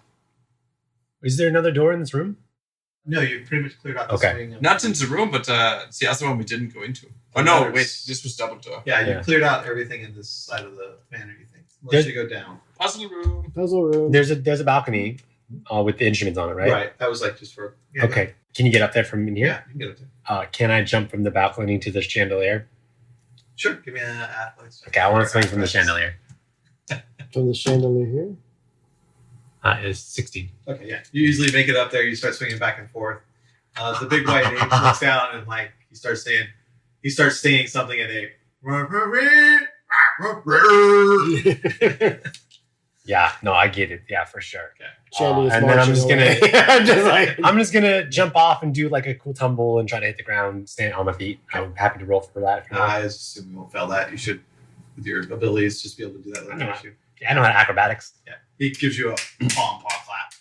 Is there another door in this room? No, you've pretty much cleared out the Okay. swing. of- Not in the room, but it's the other one we didn't go into. Oh no, wait, this was double door. Yeah, you Yeah. cleared out everything in this side of the manor, you think. Unless There's- you go down. Puzzle room. Puzzle room. There's a balcony with the instruments on it, right? Right. That was like just for... Yeah, Okay. Can you get up there from in Yeah, here? you can get up there. Can I jump from the balcony to the chandelier? Sure, give me an athletics. Okay, I want to swing from the chandelier. From the chandelier here. Is 16. Okay, yeah. You usually make it up there. You start swinging back and forth. The big white ape looks down and like he starts singing something in ape. Yeah, no, I get it. Yeah, for sure. Shandy is and then I'm marching just gonna, away. I'm just gonna jump off and do like a cool tumble and try to hit the ground, stand on my feet. I'm happy to roll for that. If you want. I assume you won't fail that. You should, with your abilities, just be able to do that. I Later know. issue. Yeah, I know how to acrobatics. Yeah, he gives you a paw clap.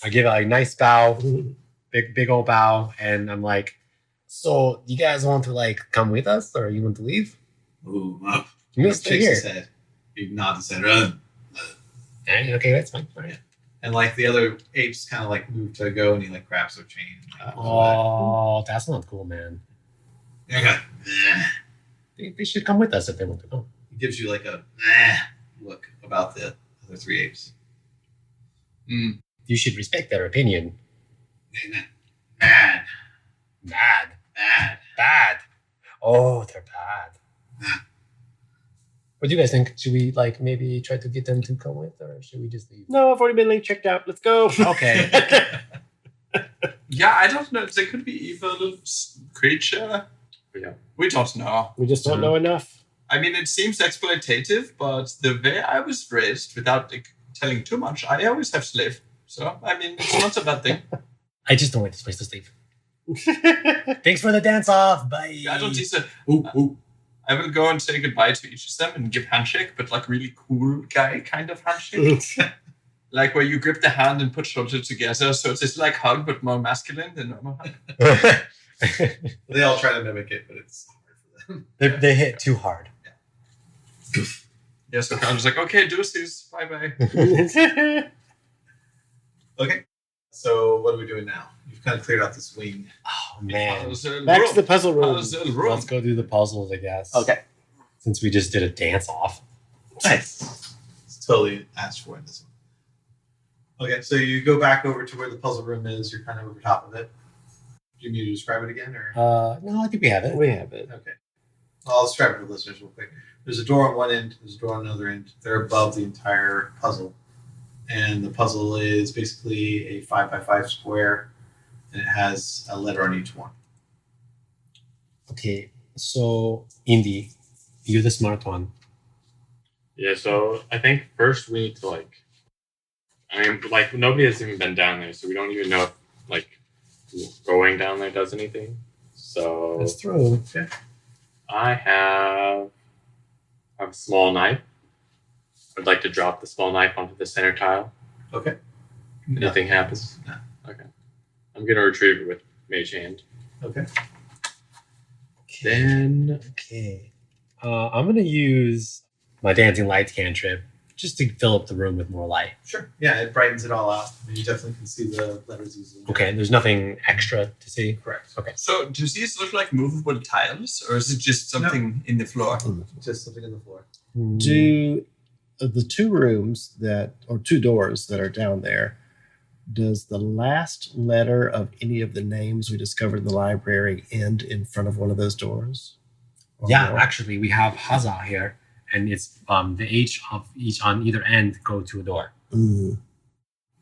I give it a nice bow, big old bow, and I'm like, "So, you guys want to like come with us, or you want to leave? Ooh, You gonna stay here?" his head. He nods his head. Run. Okay, that's fine. All right. And like the other apes kind of like move to go, and he like grabs their chain. And, like, Oh, that's not cool, man. okay. They should come with us if they want to go. He gives you like a look about the other three apes. You should respect their opinion. Bad. Bad. Oh, they're bad. What do you guys think? Should we like maybe try to get them to come with, or should we just leave? No, I've already been link checked out. Let's go. Okay. Yeah, I don't know. They could be evil creature. Yeah. We don't know. We just don't know enough. I mean, it seems exploitative, but the way I was raised, without telling too much, I always have slave. So, I mean, it's not a bad thing. I just don't like this place to sleep. Thanks for the dance off. Bye. I don't tease it. I will go and say goodbye to each of them and give handshake, but like really cool guy kind of handshake. Like where you grip the hand and put shoulder together. So it's just like hug, but more masculine than normal hug. They all try to mimic it, but it's hard for them. They hit too hard. Yeah, so Carl was like, okay, deuces, bye-bye. Okay. So what are we doing now? You've kind of cleared out this wing. Oh man. Back to the puzzle room. Let's go do the puzzles, I guess. Okay. Since we just did a dance off. Nice. It's totally asked for in this one. Okay, so you go back over to where the puzzle room is. You're kind of over top of it. Do you need to describe it again, or? No, I think we have it. We have it. Okay. Well, I'll describe it for the listeners real quick. There's a door on one end. There's a door on another end. They're above the entire puzzle. And the puzzle is basically a 5x5 square, and it has a letter on each one. Okay, so Indy, you're the smart one. Yeah, so I think first we need to nobody has even been down there, so we don't even know if going down there does anything. So That's true. I have a small knife. I'd like to drop the small knife onto the center tile. Okay. Nothing happens? No. Okay. I'm going to retrieve it with Mage Hand. Okay. Then... Okay. I'm going to use my Dancing Lights cantrip just to fill up the room with more light. Sure. Yeah, it brightens it all out. You definitely can see the letters easily. Okay, there's nothing extra to see? Correct. Okay. So, do these look like movable tiles, or is it just something in the floor? Just something on the floor. Do the two rooms or two doors that are down there, does the last letter of any of the names we discovered in the library end in front of one of those doors? Yeah, actually, we have Haza here, and it's the H of each on either end go to a door.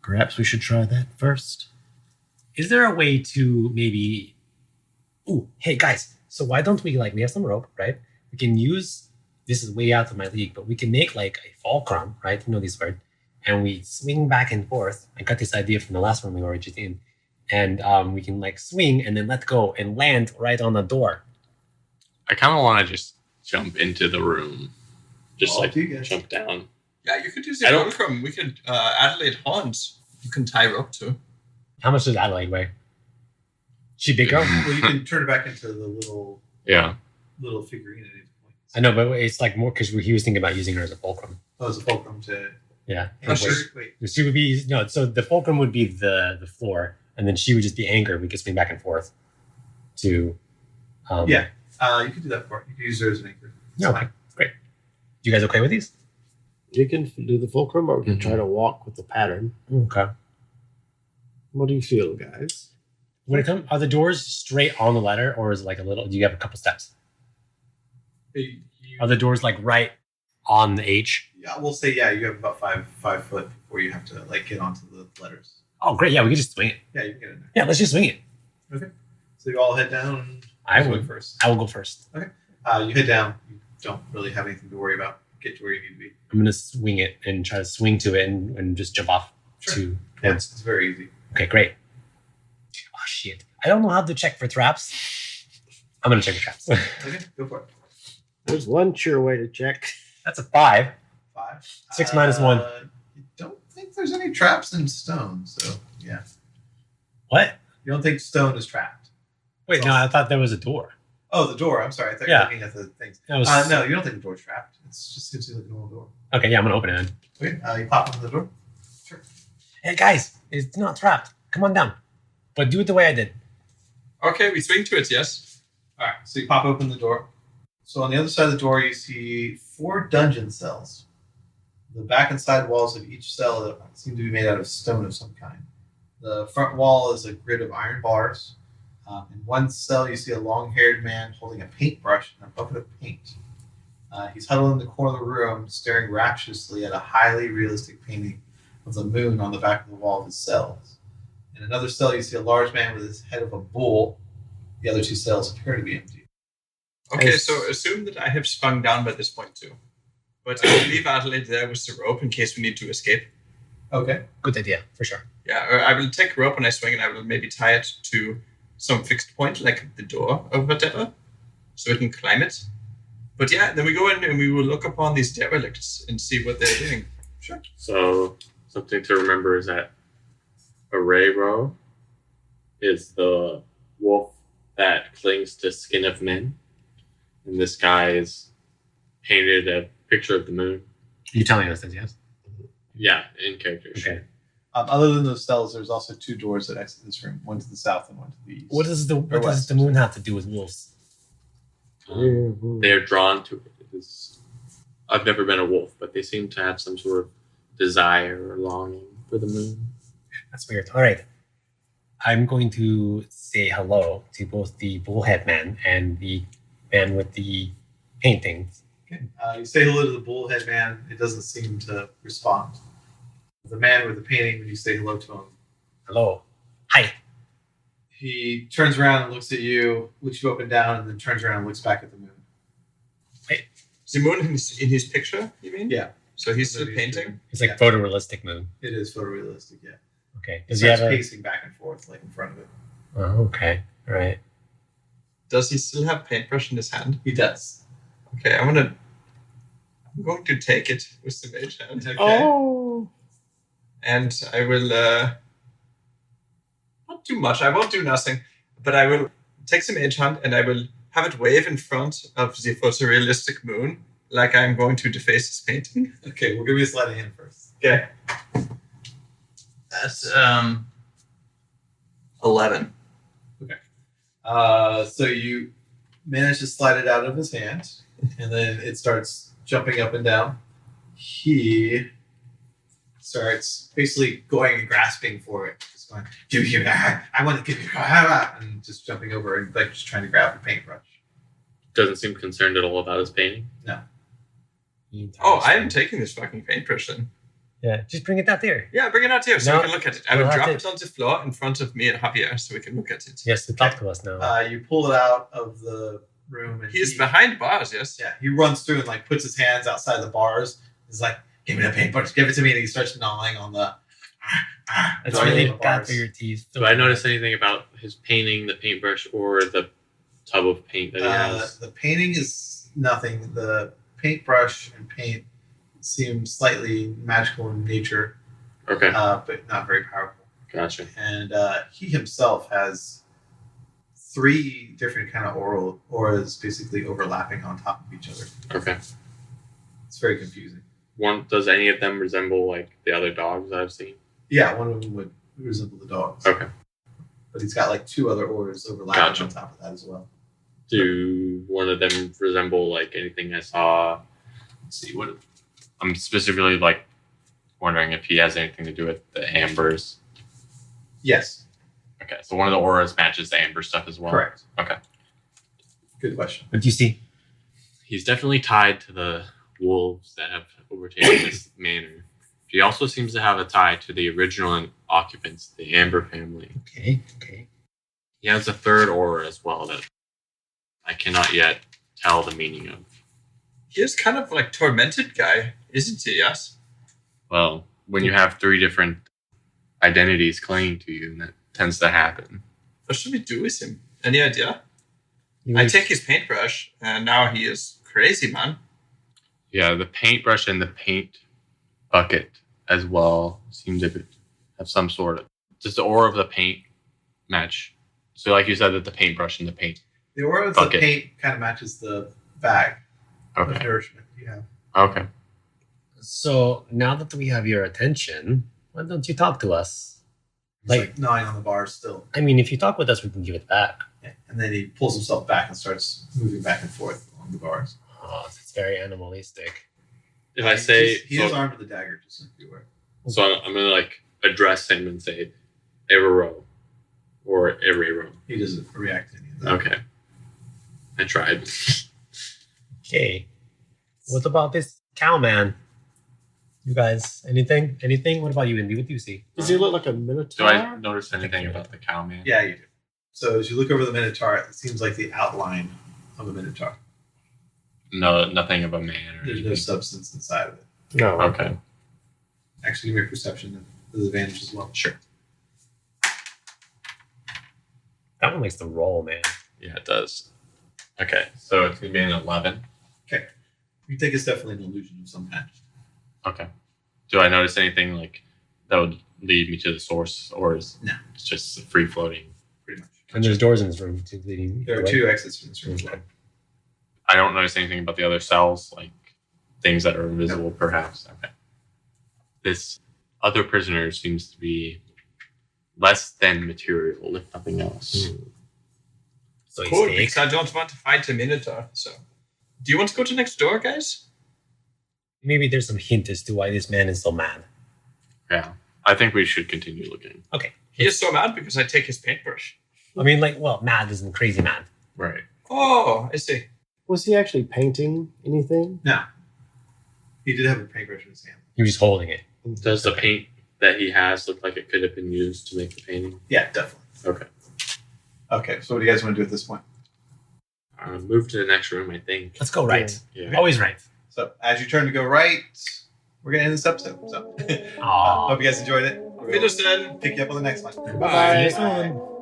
Perhaps we should try that first. Is there a way to maybe... Ooh, hey, guys, so why don't we have some rope, right? We can use... This is way out of my league, but we can make like a fulcrum, right? You know this word. And we swing back and forth. I got this idea from the last one we were just in. And we can swing and then let go and land right on the door. I kind of want to just jump into the room. Just jump down. Yeah, you could use the fulcrum. We could Adelaide horns. You can tie rope to. How much does Adelaide weigh? She bigger? Well, you can turn it back into the little figurine at any point. I know, but it's more because he was thinking about using her as a fulcrum. Oh, as a fulcrum to... Yeah. Wait. She would be... No, so the fulcrum would be the floor, and then she would just be anchored. We could swing back and forth to... you could do that for it. You could use her as an anchor. Yeah, okay. Great. You guys okay with these? You can do the fulcrum, or we can try to walk with the pattern. Okay. What do you feel, guys? When it comes, are the doors straight on the letter, or is it a little? Do you have a couple steps? Are the doors right on the H? Yeah, we'll say you have about 5 foot before you have to get onto the letters. Oh, great! Yeah, we can just swing it. Yeah, you can get in there. Yeah, let's just swing it. Okay. So you all head down. I will first. I will go first. Okay. You head down. You don't really have anything to worry about. get to where you need to be. I'm gonna swing it and try to swing to it and just jump off to Yeah, it's very easy. Okay, great. Oh shit! I don't know how to check for traps. I'm gonna check for traps. Okay, go for it. There's one sure way to check. That's a 5. 5. 6 minus 1. You don't think there's any traps in stone, so yeah. What? You don't think stone is trapped? Wait, no, I thought there was a door. Oh, the door. I'm sorry. I thought you were looking at the things. That was... No, you don't think the door's trapped. It just seems like a normal door. Okay, yeah, I'm gonna open it. Okay, you pop open the door. Sure. Hey guys, it's not trapped. Come on down, but do it the way I did. Okay, we swing to it, yes. All right, so you pop open the door. So on the other side of the door, you see 4 dungeon cells. The back and side walls of each cell seem to be made out of stone of some kind. The front wall is a grid of iron bars. In one cell, you see a long-haired man holding a paintbrush and a bucket of paint. He's huddled in the corner of the room, staring rapturously at a highly realistic painting of the moon on the back of the wall of his cells. In another cell, you see a large man with his head of a bull. The other 2 cells appear to be empty. Okay, so assume that I have sprung down by this point too. But I will leave Adelaide there with the rope in case we need to escape. Okay. Good idea, for sure. Yeah, or I will take rope when I swing and I will maybe tie it to some fixed point, like the door or whatever, so we can climb it. But yeah, then we go in and we will look upon these derelicts and see what they're doing. Sure. So something to remember is that Arero is the wolf that clings to skin of men. And this guy is painted a picture of the moon. You're telling us this, yes? Yeah, in character. Okay. Sure. Other than those cells, there's also 2 doors that exit this room. One to the south and one to the east. What does the west. moon have to do with wolves? They are drawn to it. I've never been a wolf, but they seem to have some sort of desire or longing for the moon. That's weird. All right. I'm going to say hello to both the bullhead man and the man with the paintings. Okay. You say hello to the bullhead man. It doesn't seem to respond. The man with the painting, when you say hello to him, Hello. Hi. he turns around and looks at you, looks you up and down, and then turns around and looks back at the moon. The moon in his picture, you mean? Yeah. So he's So still he's painting? It's like Yeah. photorealistic moon. It is photorealistic, yeah. Okay. He Does he have starts a... pacing back and forth, like in front of it. Oh, okay. All right. Does he still have paintbrush in his hand? He does. Okay, I'm going to take it with the mage hand. Okay. Oh. And I will not do much. I won't do nothing, but I will take the mage hand and I will have it wave in front of the photorealistic moon, like I'm going to deface his painting. Okay, we'll give you a sleight of hand first. Okay. That's 11. So you manage to slide it out of his hand, and then it starts jumping up and down. He starts basically going and grasping for it. Just going, give me your, I want to give you, and just jumping over and like just trying to grab the paintbrush. Doesn't seem concerned at all about his painting. Oh, I am taking this fucking paintbrush then. Yeah, just bring it out there. Yeah, bring it out here so No, we can look at it. I we'll will have drop to- it on the floor in front of me and Javier so we can look at it. Yes, to talk to us now. You pull it out of the room, and He is behind bars, yes? Yeah, he runs through and like puts his hands outside the bars. He's like, "Give me the paintbrush, give it to me," and he starts gnawing on the. It's gnawing really on the bad bars. for your teeth. Do I notice anything about his painting, the paintbrush, or the tub of paint that he has? The painting is nothing. The paintbrush and paint seem slightly magical in nature, Okay, but not very powerful. gotcha. And he himself has 3 different kind of auras basically overlapping on top of each other. Okay. It's very confusing. Does any of them resemble like the other dogs I've seen? Yeah, one of them would resemble the dogs. Okay. But he's got like 2 other auras overlapping Gotcha. on top of that as well. Do one of them resemble like anything I saw? Let's see. What I'm specifically like wondering if he has anything to do with the ambers. Yes, Okay, so one of the auras matches the amber stuff as well. correct. Okay. Good question. What do you see? He's definitely tied to the wolves that have overtaken this manor. He also seems to have a tie to the original occupants, the Amber family. Okay. He has a 3rd aura as well that I cannot yet tell the meaning of. He is kind of like tormented guy, isn't he? Yes. Well, when you have 3 different identities clinging to you, that tends to happen. What should we do with him? Any idea? You I need- take his paintbrush, and now he is crazy, man. Yeah, the paintbrush and the paint bucket as well seem to have some sort of... Does the aura of the paint match? So like you said, that the paintbrush and the paint. The aura of the Bucket. paint kind of matches the bag of Okay. nourishment you have. Okay. So now that we have your attention, why don't you talk to us? He's Like- like gnawing on the bar still. I mean, if you talk with us, we can give it back. Yeah. And then he pulls himself back and starts moving back and forth along the bars. Oh, it's very animalistic. If I say... He is armed with a dagger, just so you aware. So I'm going to like address him and say, Evero. Or Erero. He doesn't react to any of that. Okay. I tried. Okay. What about this cowman? You guys, anything? Anything? What about you, Indy? What do you see? Does he look like a Do minotaur? I notice anything about the cowman? Yeah, you do. So as you look over the Minotaur, it seems like the outline of a Minotaur. No, nothing of a man or There's no anything. substance inside of it. No. Okay. Actually, give me a perception with advantage as well. Sure. That one likes to roll, man. Yeah, it does. Okay, so it's going to be an 11. You think it's definitely an illusion of some kind. Okay. Do I notice anything like that would lead me to the source, or is No. it's just free floating? Pretty much. And there's doors in this room too, leading. There are right? 2 exits from this room. Okay. I don't notice anything about the other cells, like things that are invisible, perhaps. Okay. This other prisoner seems to be less than material, if nothing else. So he's Cool, fake. because I don't want to fight a Minotaur. So, do you want to go to next door, guys? Maybe there's some hint as to why this man is so mad. Yeah. I think we should continue looking. Okay. He is so mad because I take his paintbrush. I mean, like, well, mad isn't crazy mad. Right. Oh, I see. Was he actually painting anything? No. He did have a paintbrush in his hand. He was holding it. Does the paint that he has look like it could have been used to make the painting? Yeah, definitely. Okay. Okay, so what do you guys want to do at this point? Move to the next room, I think. Let's go right. Yeah. Always right. So as you turn to go right, we're going to end this episode. So Aw. hope you guys enjoyed it. We'll Wiedersehen. pick you up on the next one. Bye. See you soon.